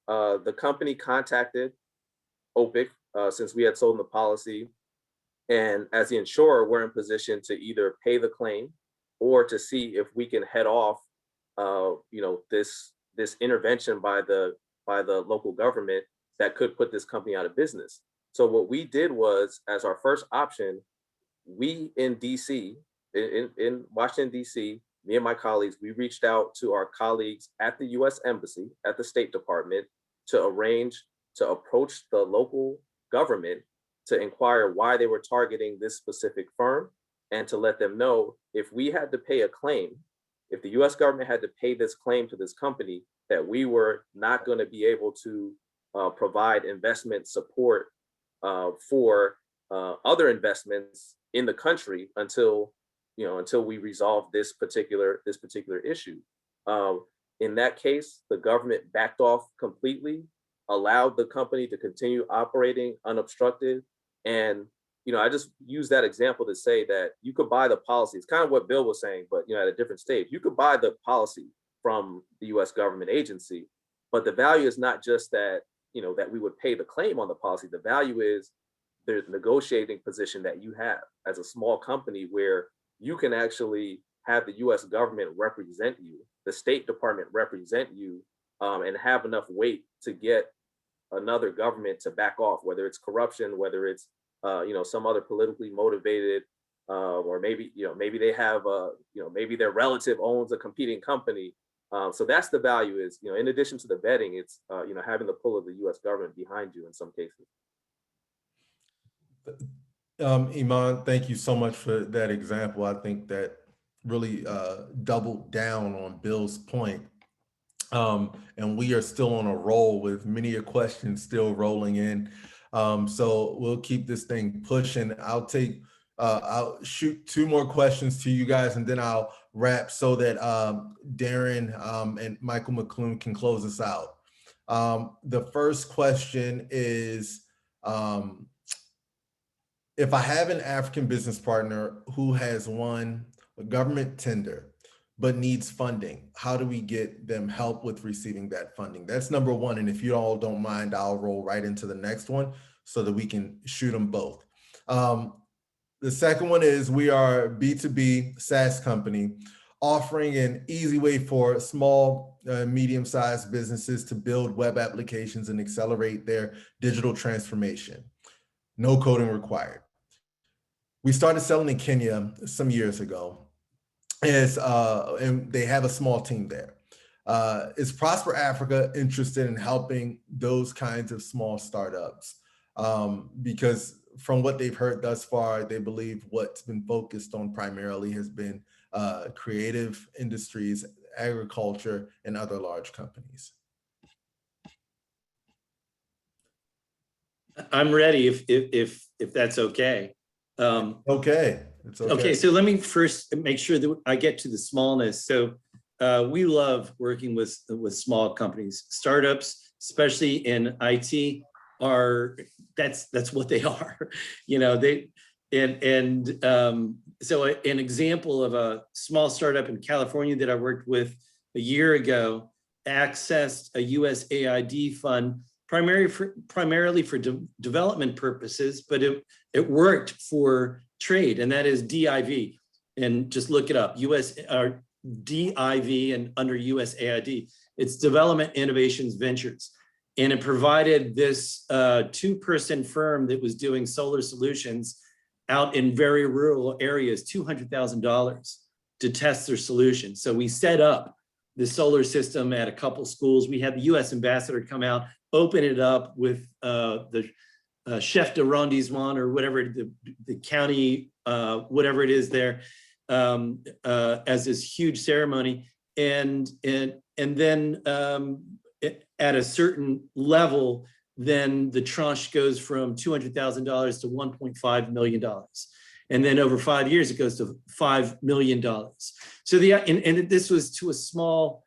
the company contacted OPIC since we had sold the policy. And as the insurer, we're in position to either pay the claim or to see if we can head off this intervention by the local government that could put this company out of business. So what we did was, as our first option, we in DC, in Washington, DC, me and my colleagues, we reached out to our colleagues at the US Embassy, at the State Department, to arrange to approach the local government to inquire why they were targeting this specific firm, and to let them know if we had to pay a claim, if the US government had to pay this claim to this company, that we were not going to be able to provide investment support for other investments in the country until we resolve this particular issue. In that case, the government backed off completely, allowed the company to continue operating unobstructed. And I just use that example to say that you could buy the policy. It's kind of what Bill was saying, but at a different stage. You could buy the policy from the U.S. government agency, but the value is not just that that we would pay the claim on the policy. The value is the negotiating position that you have as a small company, where you can actually have the U.S. government represent you, the State Department represent you, and have enough weight to get another government to back off, whether it's corruption, whether it's some other politically motivated, or maybe they have maybe their relative owns a competing company. So that's the value is, in addition to the vetting, it's having the pull of the U.S. government behind you in some cases. Iman, thank you so much for that example. I think that really doubled down on Bill's point. And we are still on a roll with many questions still rolling in. So we'll keep this thing pushing. I'll shoot 2 more questions to you guys, and then I'll wrap so that Darren and Michael McClune can close us out. The first question is, if I have an African business partner who has won a government tender but needs funding, how do we get them help with receiving that funding? That's number 1. And if you all don't mind, I'll roll right into the next one so that we can shoot them both. The second one is, we are a B2B SaaS company. offering an easy way for small, medium-sized businesses to build web applications and accelerate their digital transformation. No coding required. We started selling in Kenya some years ago, and they have a small team there. Is Prosper Africa interested in helping those kinds of small startups? Because from what they've heard thus far, they believe what's been focused on primarily has been creative industries, agriculture, and other large companies. I'm ready if that's okay. Okay, it's okay. Okay, so let me first make sure that I get to the smallness. So we love working with small companies. Startups, especially in IT, that's what they are. You know, so an example of a small startup in California that I worked with a year ago accessed a USAID fund primarily for development purposes, but it worked for trade, and that is DIV. And just look it up, DIV and under USAID. It's Development Innovations Ventures. And it provided this two-person firm that was doing solar solutions out in very rural areas, $200,000 to test their solution. So we set up the solar system at a couple schools. We had the US ambassador come out, open it up with the chef d'arrondissement or whatever, the county, whatever it is there, as this huge ceremony. And then at a certain level, then the tranche goes from $200,000 to $1.5 million. And then over 5 years, it goes to $5 million. So and this was to a small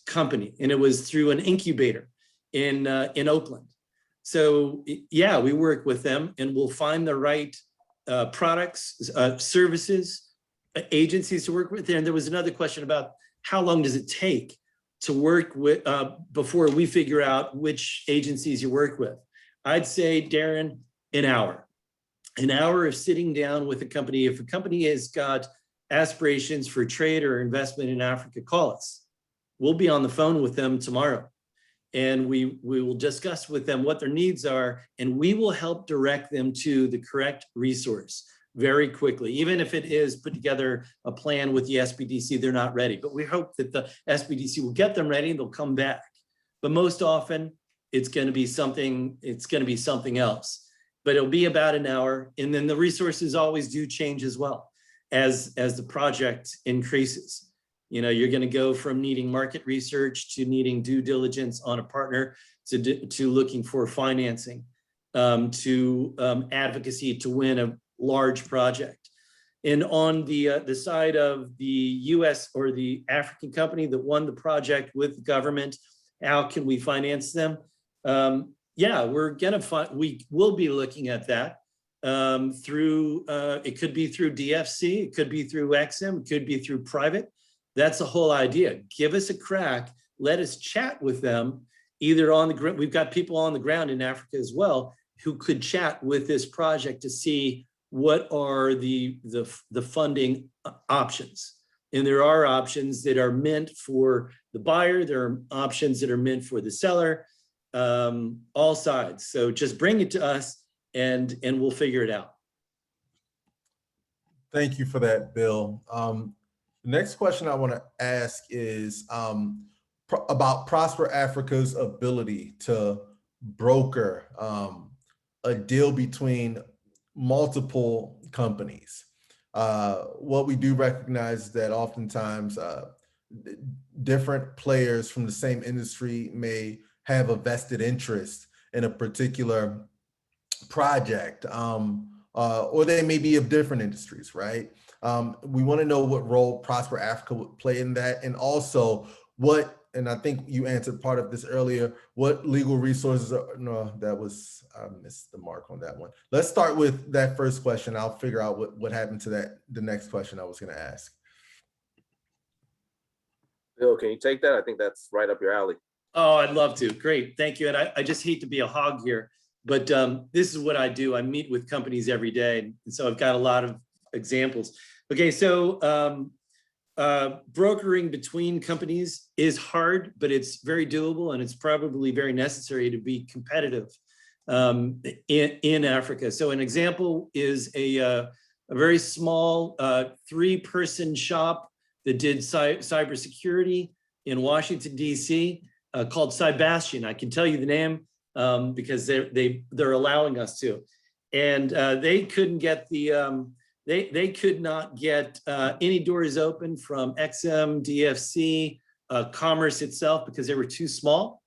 company, and it was through an incubator in Oakland. So yeah, we work with them, and we'll find the right products, services, agencies to work with. And there was another question about how long does it take to work with before we figure out which agencies you work with. I'd say, Darren, an hour of sitting down with a company. If a company has got aspirations for trade or investment in Africa, call us. We'll be on the phone with them tomorrow, and we will discuss with them what their needs are, and we will help direct them to the correct resource very quickly. Even if it is put together a plan with the SBDC, they're not ready, but we hope that the SBDC will get them ready and they'll come back. But most often it's going to be something else, but it'll be about an hour. And then the resources always do change as well as the project increases. You know, you're going to go from needing market research to needing due diligence on a partner to looking for financing, to advocacy to win a large project. And on the side of the US or the African company that won the project with the government, how can we finance them? Yeah, we will be looking at that through, it could be through DFC, it could be through XM, it could be through private. That's the whole idea. Give us a crack, let us chat with them, either on the ground. We've got people on the ground in Africa as well who could chat with this project to see what are the funding options. And there are options that are meant for the buyer. There are options that are meant for the seller, all sides. So just bring it to us and we'll figure it out. Thank you for that, Bill. The next question I want to ask is about Prosper Africa's ability to broker a deal between multiple companies. What we do recognize is that oftentimes different players from the same industry may have a vested interest in a particular project, or they may be of different industries, right? We want to know what role Prosper Africa would play in that, and also what, and I think you answered part of this earlier, what legal resources are, no, that was, I missed the mark on that one. Let's start with that first question. I'll figure out what happened to the next question I was going to ask. Bill, can you take that? I think that's right up your alley. Oh, I'd love to. Great. Thank you. And I just hate to be a hog here, but this is what I do. I meet with companies every day. And so I've got a lot of examples. Okay, so brokering between companies is hard, but it's very doable, and it's probably very necessary to be competitive in Africa. So an example is a very small 3-person shop that did cybersecurity in Washington, D.C. Called Cybastion. I can tell you the name because they're allowing us to. And they couldn't get the, they could not get any doors open from XM, DFC, Commerce itself, because they were too small,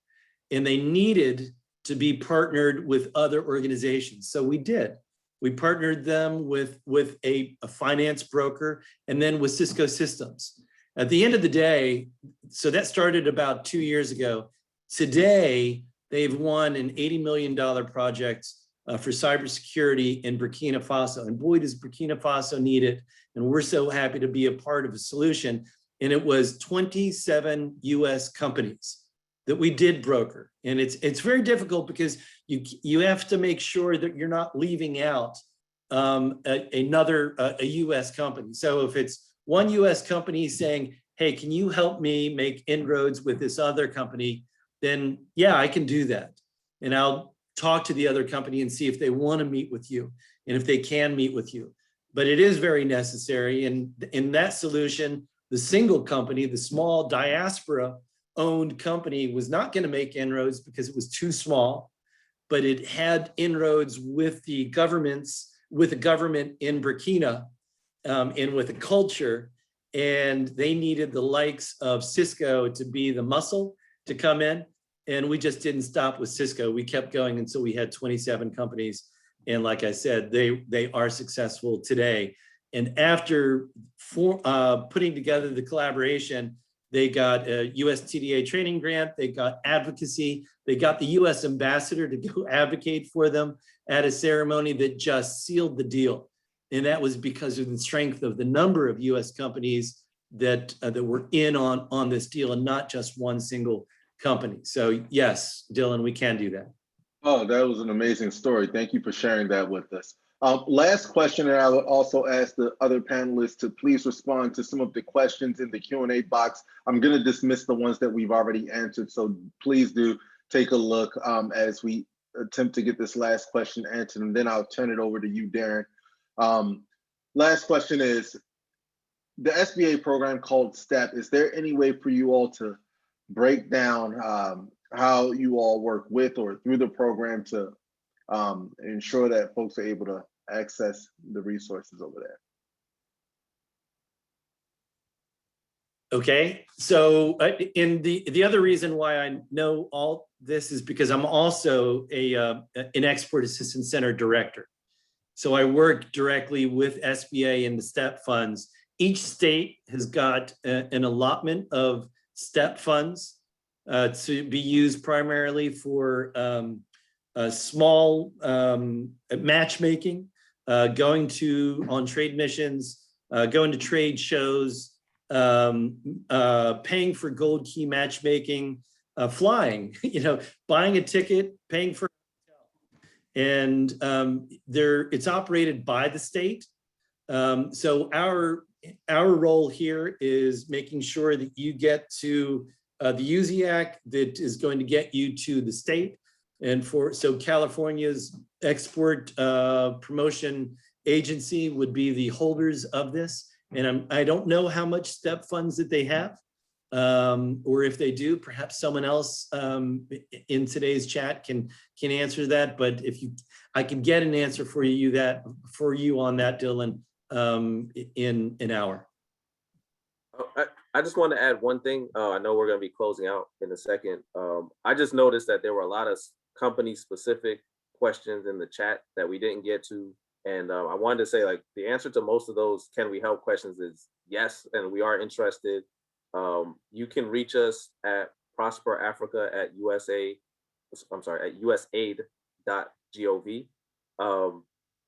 and they needed to be partnered with other organizations. So we did. We partnered them with a finance broker, and then with Cisco Systems. At the end of the day, so that started about 2 years ago. Today, they've won an $80 million project for cybersecurity in Burkina Faso. And boy, does Burkina Faso need it. And we're so happy to be a part of a solution. And it was 27 US companies that we did broker. And it's very difficult because you have to make sure that you're not leaving out a US company. So if it's one US company saying, hey, can you help me make inroads with this other company? Then yeah, I can do that. And I'll talk to the other company and see if they want to meet with you and if they can meet with you. But it is very necessary. And in that solution, the single company, the small diaspora owned company, was not going to make inroads because it was too small, but it had inroads with the governments, with the government in Burkina and with the culture. And they needed the likes of Cisco to be the muscle to come in. And we just didn't stop with Cisco. We kept going until we had 27 companies. And like I said, they are successful today. And after putting together the collaboration, they got a US TDA training grant, they got advocacy, they got the US ambassador to go advocate for them at a ceremony that just sealed the deal. And that was because of the strength of the number of US companies that were in on this deal, and not just one single company. So yes, Dylan, we can do that. Oh, that was an amazing story. Thank you for sharing that with us. Last question, and I would also ask the other panelists to please respond to some of the questions in the Q&A box. I'm going to dismiss the ones that we've already answered, so please do take a look as we attempt to get this last question answered, and then I'll turn it over to you, Darren. Last question is, the SBA program called STEP, is there any way for you all to break down how you all work with or through the program to ensure that folks are able to access the resources over there? Okay, so in the other reason why I know all this is because I'm also an Export Assistance Center director. So I work directly with SBA and the STEP funds. Each state has got an allotment of STEP funds to be used primarily for small matchmaking, going on trade missions, going to trade shows, paying for gold key matchmaking, flying, buying a ticket, paying for a hotel. And it's operated by the state. So our role here is making sure that you get to the USIAC that is going to get you to the state. And so California's Export Promotion Agency would be the holders of this. And I don't know how much STEP funds that they have, or if they do, perhaps someone else in today's chat can answer that. But I can get an answer for you on that, Dylan, in an hour. I just want to add one thing. I know we're going to be closing out in a second. I just noticed that there were a lot of company-specific questions in the chat that we didn't get to. And I wanted to say, like, the answer to most of those can we help questions is yes, and we are interested. You can reach us at usaid.gov.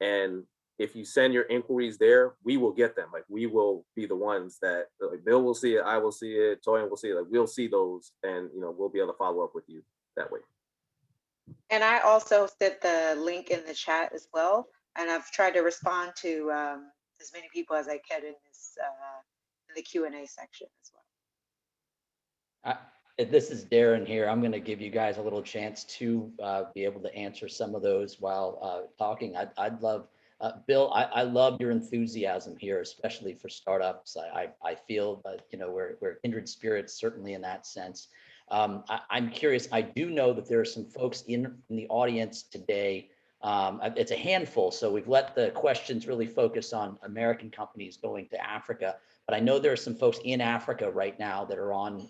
And if you send your inquiries there, we will get them. Like, we will be the ones that, like, Bill will see it, I will see it, Toyin will see it. Like, we'll see those, and we'll be able to follow up with you that way. And I also set the link in the chat as well. And I've tried to respond to as many people as I can the Q&A section as well. This is Darren here. I'm going to give you guys a little chance to be able to answer some of those while talking. I'd love, Bill, I love your enthusiasm here, especially for startups. I feel you know, we're kindred spirits, certainly in that sense. I'm curious, I do know that there are some folks in the audience today. It's a handful, so we've let the questions really focus on American companies going to Africa. But I know there are some folks in Africa right now that are on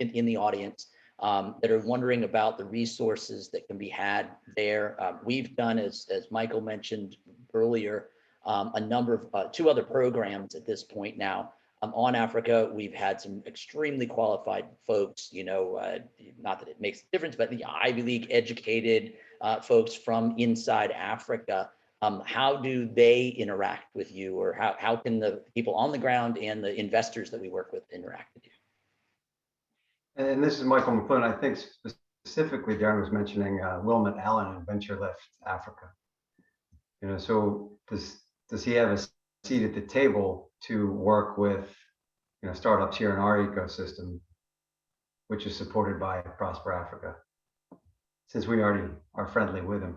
in the audience that are wondering about the resources that can be had there. We've done, as Michael mentioned earlier, a number of 2 other programs at this point now on Africa. We've had some extremely qualified folks, you know, not that it makes a difference, but the Ivy League educated folks from inside Africa. How do they interact with you, or how can the people on the ground and the investors that we work with interact with you? And this is Michael McClune. I think specifically Darren was mentioning Wilmot Allen in Venture Lift Africa. You know, so does he have a seat at the table to work with, you know, startups here in our ecosystem, which is supported by Prosper Africa, since we already are friendly with him?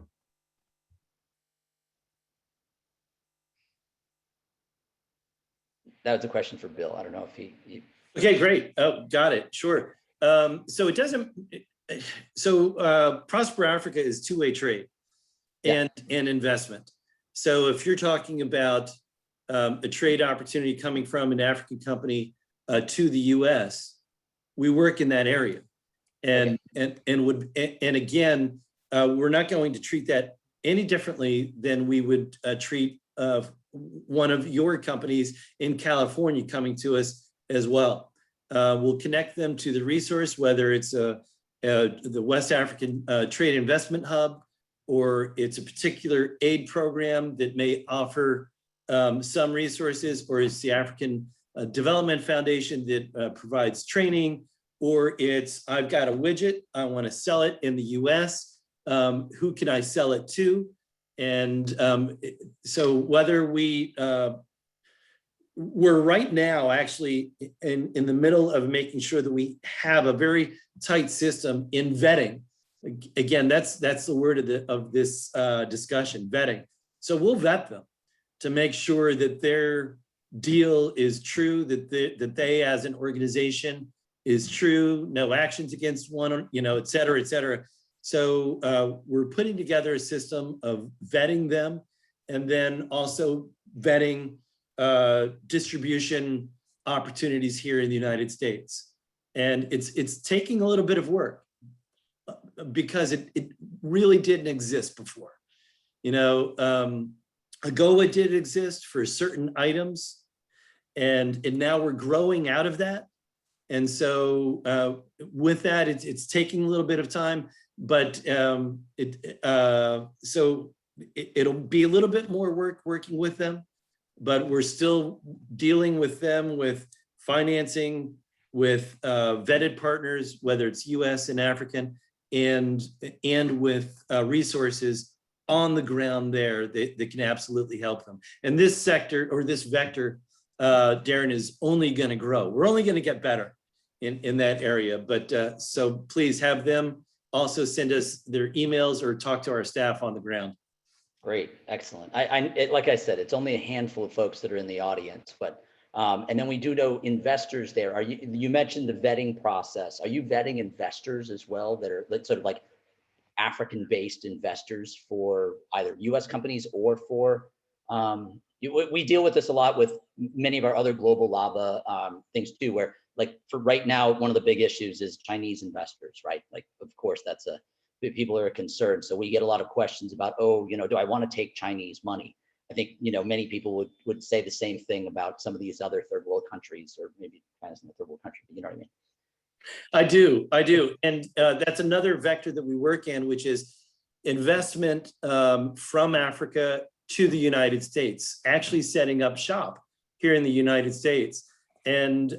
That was a question for Bill. I don't know if he... Okay, great. Oh, got it. Sure. So it doesn't. So Prosper Africa is two-way trade and investment. So if you're talking about a trade opportunity coming from an African company to the U.S., we work in that area, and again, we're not going to treat that any differently than we would treat one of your companies in California coming to us as well. We'll connect them to the resource, whether it's the West African Trade Investment Hub, or it's a particular aid program that may offer some resources, or it's the African Development Foundation that provides training, or it's, I've got a widget, I want to sell it in the US, who can I sell it to? And so whether we're right now actually in the middle of making sure that we have a very tight system in vetting. Again, that's the word of this discussion, vetting. So we'll vet them to make sure that their deal is true, that they as an organization is true, no actions against one, you know, et cetera, et cetera. So we're putting together a system of vetting them, and then also vetting distribution opportunities here in the United States. And it's taking a little bit of work because it really didn't exist before. You know, AGOA did exist for certain items, and now we're growing out of that. And so with that, it's taking a little bit of time, but so it'll be a little bit more work working with them, but we're still dealing with them with financing, with vetted partners, whether it's US and African, and with resources on the ground there that can absolutely help them. And this sector, or this vector, Darren, is only going to grow. We're only going to get better in that area. But so please have them also send us their emails or talk to our staff on the ground. Great, excellent. Like I said, it's only a handful of folks that are in the audience, but and then we do know investors there. Are you mentioned the vetting process. Are you vetting investors as well that are sort of like African-based investors for either US companies or for we deal with this a lot with many of our other global lava things too, where like for right now, one of the big issues is Chinese investors, right? Like, of course, that's people are concerned. So we get a lot of questions about, oh, you know, do I want to take Chinese money? I think, you know, many people would say the same thing about some of these other third world countries, or maybe China's in the third world country, but you know what I mean? I do. And that's another vector that we work in, which is investment from Africa to the United States, actually setting up shop here in the United States. And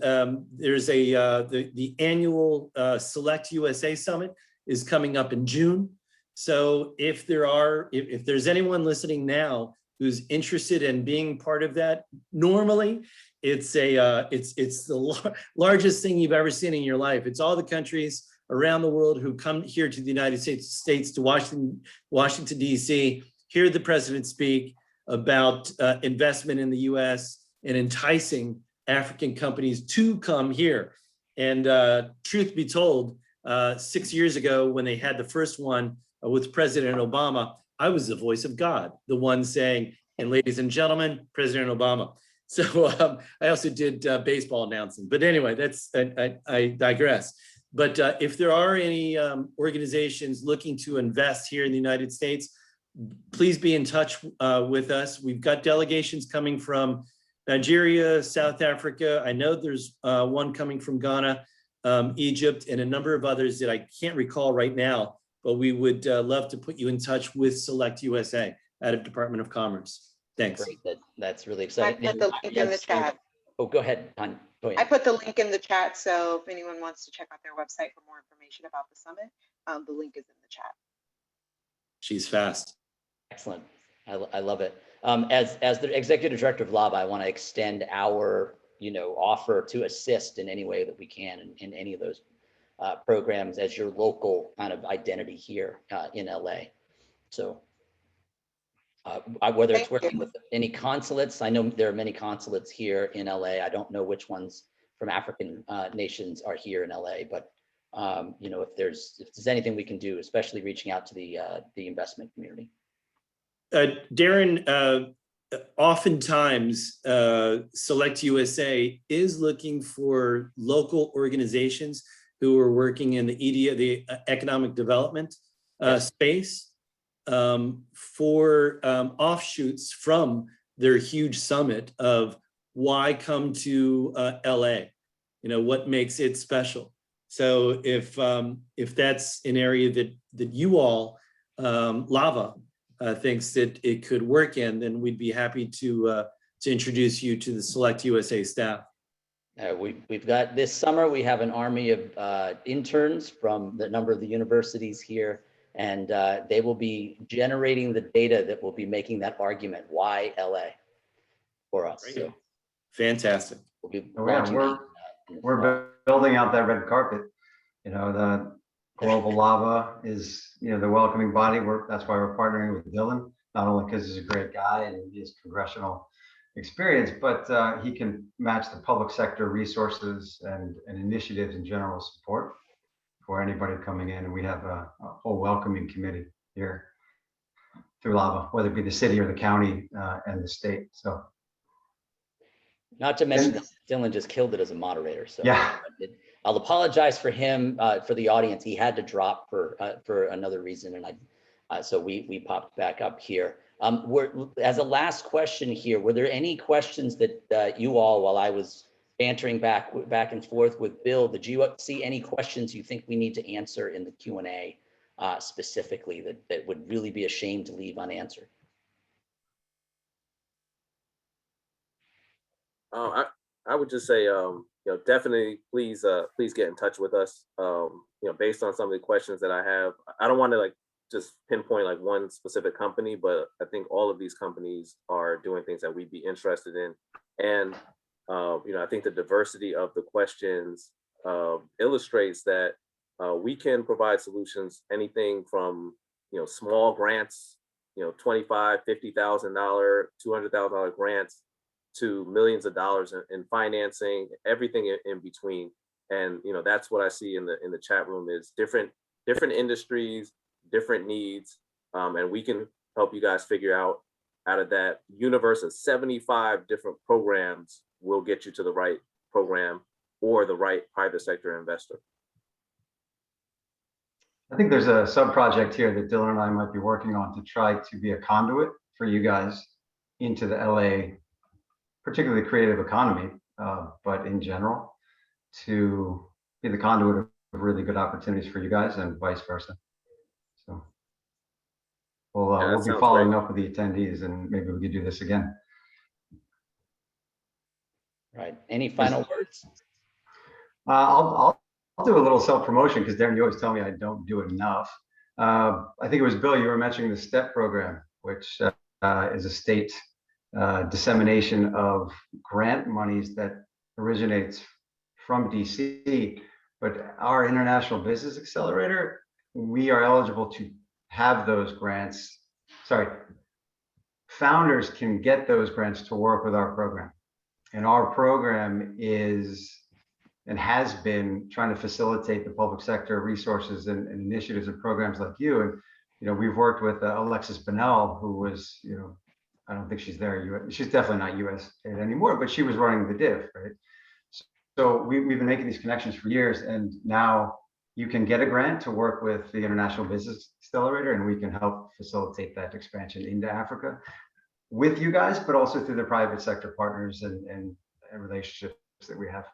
there's the annual Select USA Summit is coming up in June. So if there's anyone listening now who's interested in being part of that. Normally, it's the largest thing you've ever seen in your life. It's all the countries around the world who come here to the United States to Washington, D.C., hear the president speak about investment in the U.S. and enticing African companies to come here. And truth be told, 6 years ago, when they had the first one with President Obama, I was the voice of God, the one saying, and ladies and gentlemen, President Obama. So I also did baseball announcing. But anyway, I digress. But if there are any organizations looking to invest here in the United States, please be in touch with us. We've got delegations coming from Nigeria, South Africa. I know there's one coming from Ghana, Egypt, and a number of others that I can't recall right now, but we would love to put you in touch with Select USA out of Department of Commerce. Thanks. Great. That's really I exciting. put the link in the chat. Oh, go ahead, Tanya. I put the link in the chat, so if anyone wants to check out their website for more information about the summit, the link is in the chat. She's fast. Excellent. I love it. As the executive director of LAVA, I want to extend our offer to assist in any way that we can in any of those programs as your local kind of identity here in LA. So whether it's working with any consulates, I know there are many consulates here in LA. I don't know which ones from African nations are here in LA, but if there's anything we can do, especially reaching out to the investment community. Darren, oftentimes Select USA is looking for local organizations who are working in the EDA, the economic development space, for offshoots from their huge summit of why come to LA, what makes it special. So if that's an area that you all, LAVA, thinks that it could work in, then we'd be happy to introduce you to the Select USA staff. We've got this summer, we have an army of interns from the number of the universities here, and they will be generating the data that will be making that argument, why LA for us. So, fantastic. We'll be we're building out that red carpet. The Global Lava is, the welcoming body. That's why we're partnering with Dylan, not only because he's a great guy and he has congressional experience, but he can match the public sector resources and initiatives and general support for anybody coming in. And we have a whole welcoming committee here through LAVA, whether it be the city or the county and the state. So, not to mention that Dylan just killed it as a moderator. So yeah, I'll apologize for him, for the audience. He had to drop for another reason, and so we popped back up here. As a last question here, were there any questions that you all, while I was bantering back and forth with Bill, did you see any questions you think we need to answer in the Q&A specifically that would really be a shame to leave unanswered? I would just say, definitely please get in touch with us. Based on some of the questions that I have, I don't want to just pinpoint one specific company, but I think all of these companies are doing things that we'd be interested in. And, I think the diversity of the questions illustrates that we can provide solutions, anything from, small grants, $25,000, $50,000, $200,000 grants, to millions of dollars in financing, everything in between. And that's what I see in the chat room is different industries, different needs, and we can help you guys figure out of that universe of 75 different programs, we'll get you to the right program or the right private sector investor. I think there's a sub-project here that Dylan and I might be working on to try to be a conduit for you guys into the LA, particularly creative economy, but in general, to be the conduit of really good opportunities for you guys and vice versa. So we'll be following up with the attendees, and maybe we could do this again. Right. Any final words? I'll do a little self-promotion because Darren, you always tell me I don't do enough. I think it was Bill, you were mentioning the STEP program, which is a state dissemination of grant monies that originates from DC. But our International Business Accelerator, we are eligible to have those grants. Sorry, founders can get those grants to work with our program. And our program is and has been trying to facilitate the public sector resources and initiatives and programs like you. And, you know, we've worked with Alexis Bennell, who was, you know, I don't think she's there. She's definitely not US anymore, but she was running the div, right? So we've been making these connections for years, and now you can get a grant to work with the International Business Accelerator, and we can help facilitate that expansion into Africa with you guys, but also through the private sector partners and relationships that we have,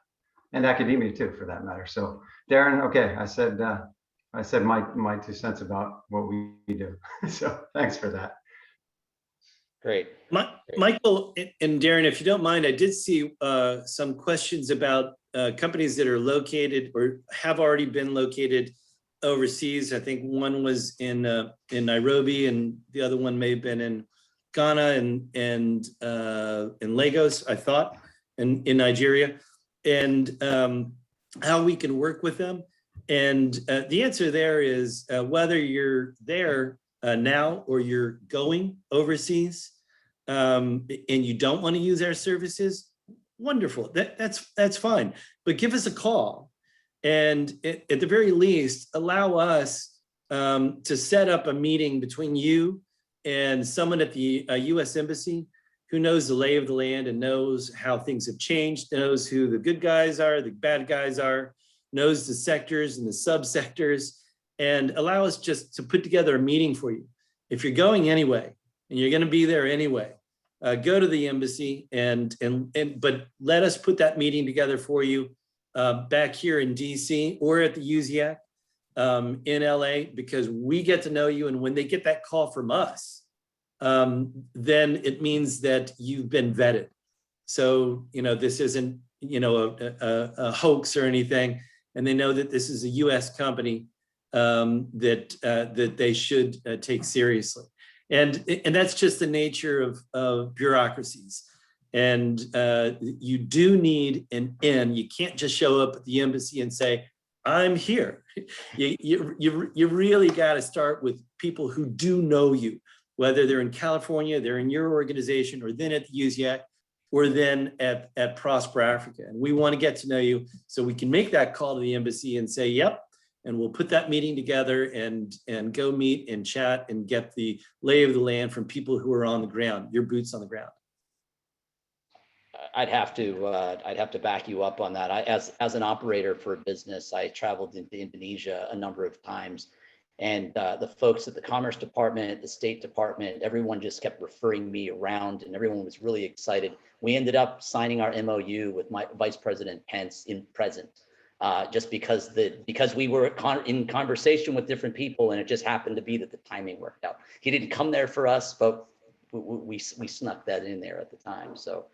and academia too, for that matter. So Darren, okay, I said my 2 cents about what we do. So thanks for that. Great. Michael and Darren, if you don't mind, I did see some questions about companies that are located or have already been located overseas. I think one was in Nairobi, and the other one may have been in Ghana and in Lagos, I thought, and in Nigeria, and how we can work with them. And the answer there is whether you're there now or you're going overseas, and you don't want to use our services, wonderful. That's fine. But give us a call, and at the very least, allow us to set up a meeting between you and someone at the U.S. Embassy who knows the lay of the land and knows how things have changed, knows who the good guys are, the bad guys are, knows the sectors and the subsectors, and allow us just to put together a meeting for you. If you're going anyway, and you're going to be there anyway, go to the embassy but let us put that meeting together for you back here in DC or at the USIAC in LA, because we get to know you. And when they get that call from us, then it means that you've been vetted. So, you know, this isn't, you know, a hoax or anything. And they know that this is a US company that they should take seriously. And that's just the nature of bureaucracies. And you do need an in. You can't just show up at the embassy and say, I'm here. You really got to start with people who do know you, whether they're in California, they're in your organization, or then at the USIAC, or then at Prosper Africa. And we want to get to know you so we can make that call to the embassy and say, yep, and we'll put that meeting together and go meet and chat and get the lay of the land from people who are on the ground, your boots on the ground. I'd have to back you up on that. As an operator for a business, I traveled into Indonesia a number of times, and the folks at the Commerce Department, the State Department, everyone just kept referring me around, and everyone was really excited. We ended up signing our MOU with my Vice President Pence in present, just because we were in conversation with different people, and it just happened to be that the timing worked out. He didn't come there for us, but we snuck that in there at the time. So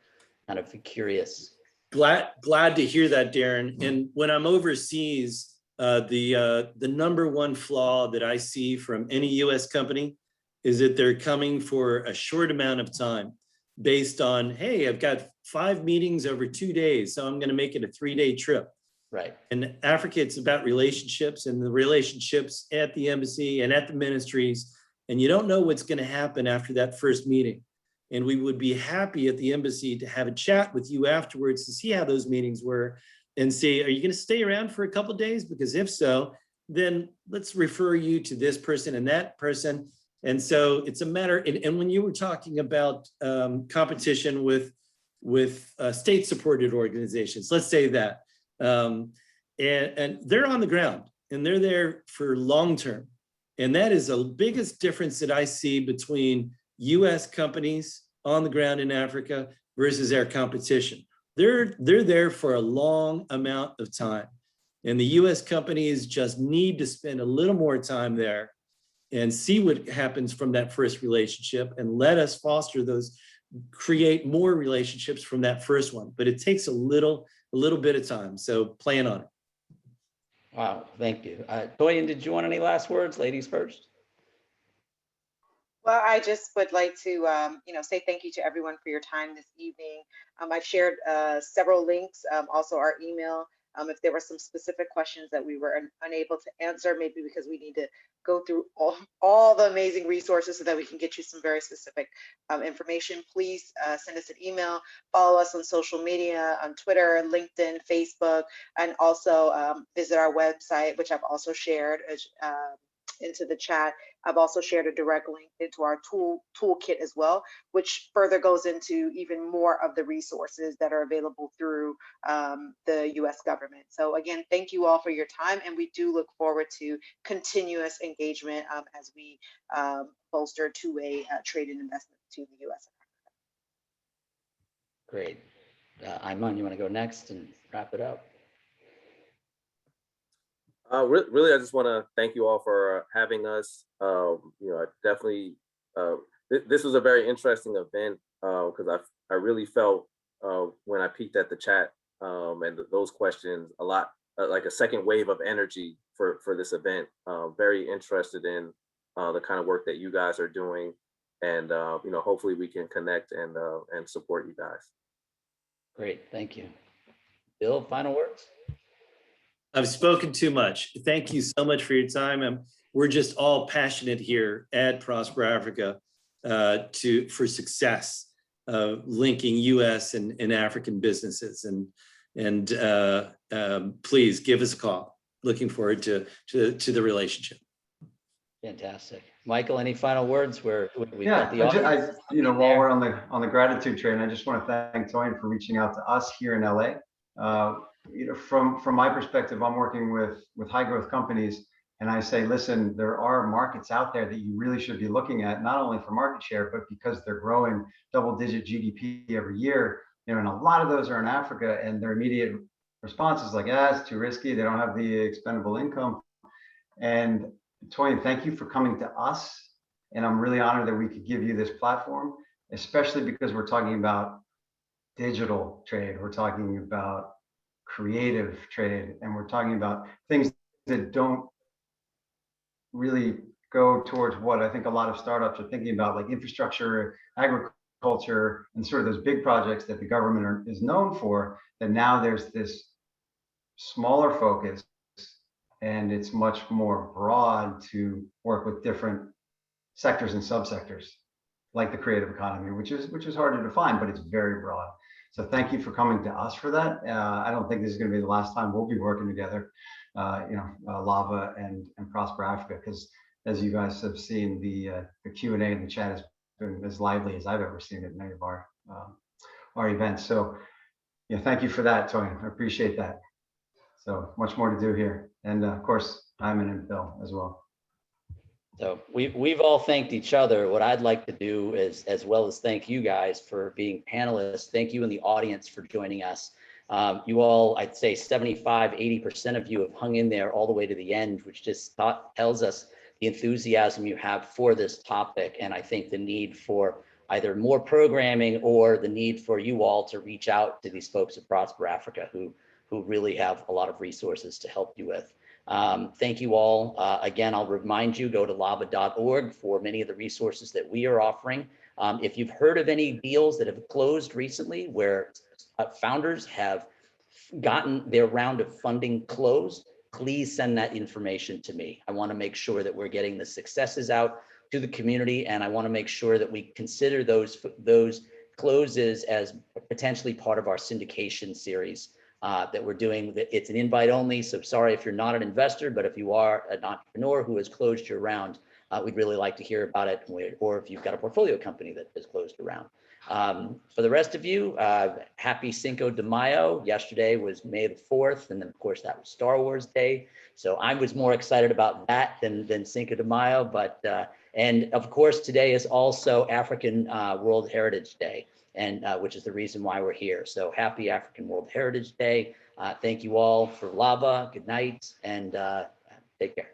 kind of curious. Glad to hear that, Darren. And when I'm overseas, the number one flaw that I see from any US company is that they're coming for a short amount of time based on, hey, I've got 5 meetings over 2 days, so I'm going to make it a 3-day trip. Right. In Africa, it's about relationships, and the relationships at the embassy and at the ministries, and you don't know what's going to happen after that first meeting. And we would be happy at the embassy to have a chat with you afterwards to see how those meetings were and say, are you going to stay around for a couple of days? Because if so, then let's refer you to this person and that person. And so it's a matter, and when you were talking about competition with state-supported organizations, let's say that, and they're on the ground and they're there for long-term. And that is the biggest difference that I see between US companies on the ground in Africa versus our competition. They're there for a long amount of time. And the US companies just need to spend a little more time there and see what happens from that first relationship, and let us foster those, create more relationships from that first one. But it takes a little bit of time. So plan on it. Wow, thank you. Toyin, did you want any last words? Ladies first. Well, I just would like to, say thank you to everyone for your time this evening. I've shared several links, also our email. If there were some specific questions that we were unable to answer, maybe because we need to go through all the amazing resources so that we can get you some very specific information, please send us an email, follow us on social media, on Twitter, LinkedIn, Facebook, and also visit our website, which I've also shared into the chat. I've also shared a direct link into our toolkit as well, which further goes into even more of the resources that are available through the US government. So again, thank you all for your time, and we do look forward to continuous engagement as we bolster two-way trade and investment to the US. Great. Iman, you want to go next and wrap it up? Really, I just want to thank you all for having us. I definitely, this was a very interesting event because I really felt when I peeked at the chat and those questions, a lot like a second wave of energy for this event. Very interested in the kind of work that you guys are doing, and hopefully we can connect and support you guys. Great, thank you. Bill, final words? I've spoken too much. Thank you so much for your time. We're just all passionate here at Prosper Africa for success, linking U.S. and African businesses. And please give us a call. Looking forward to the relationship. Fantastic. Michael, any final words? We've got the Yeah, audience. while we're on the gratitude train, I just want to thank Tony for reaching out to us here in LA. From my perspective, I'm working with high growth companies, and I say, listen, there are markets out there that you really should be looking at, not only for market share, but because they're growing double-digit GDP every year. And a lot of those are in Africa, and their immediate response is like, it's too risky. They don't have the expendable income. And Toyin, thank you for coming to us. And I'm really honored that we could give you this platform, especially because we're talking about digital trade. We're talking about creative trade, and we're talking about things that don't really go towards what I think a lot of startups are thinking about, like infrastructure, agriculture, and sort of those big projects that the government is known for. That now there's this smaller focus, and it's much more broad to work with different sectors and subsectors, like the creative economy, which is hard to define, but it's very broad. So thank you for coming to us for that. I don't think this is going to be the last time we'll be working together, Lava and Prosper Africa, because as you guys have seen, the Q&A in the chat has been as lively as I've ever seen at many of our events. So thank you for that, Tony. I appreciate that. So much more to do here. And of course, Iman and Bill as well. So we've all thanked each other. What I'd like to do is, as well as thank you guys for being panelists, thank you in the audience for joining us. You all, I'd say 75, 80% of you have hung in there all the way to the end, which just tells us the enthusiasm you have for this topic. And I think the need for either more programming or the need for you all to reach out to these folks at Prosper Africa who really have a lot of resources to help you with. Thank you all. Again, I'll remind you, go to lava.org for many of the resources that we are offering. If you've heard of any deals that have closed recently where founders have gotten their round of funding closed, please send that information to me. I want to make sure that we're getting the successes out to the community, and I want to make sure that we consider those closes as potentially part of our syndication series that we're doing. It's an invite only, so sorry if you're not an investor, but if you are an entrepreneur who has closed your round, we'd really like to hear about it, or if you've got a portfolio company that has closed a round. For the rest of you, happy Cinco de Mayo. Yesterday was May the 4th, and then of course that was Star Wars Day. So I was more excited about that than Cinco de Mayo, but and of course today is also African World Heritage Day, and which is the reason why we're here. So happy African World Heritage Day. Thank you all for Lava. Good night, and take care.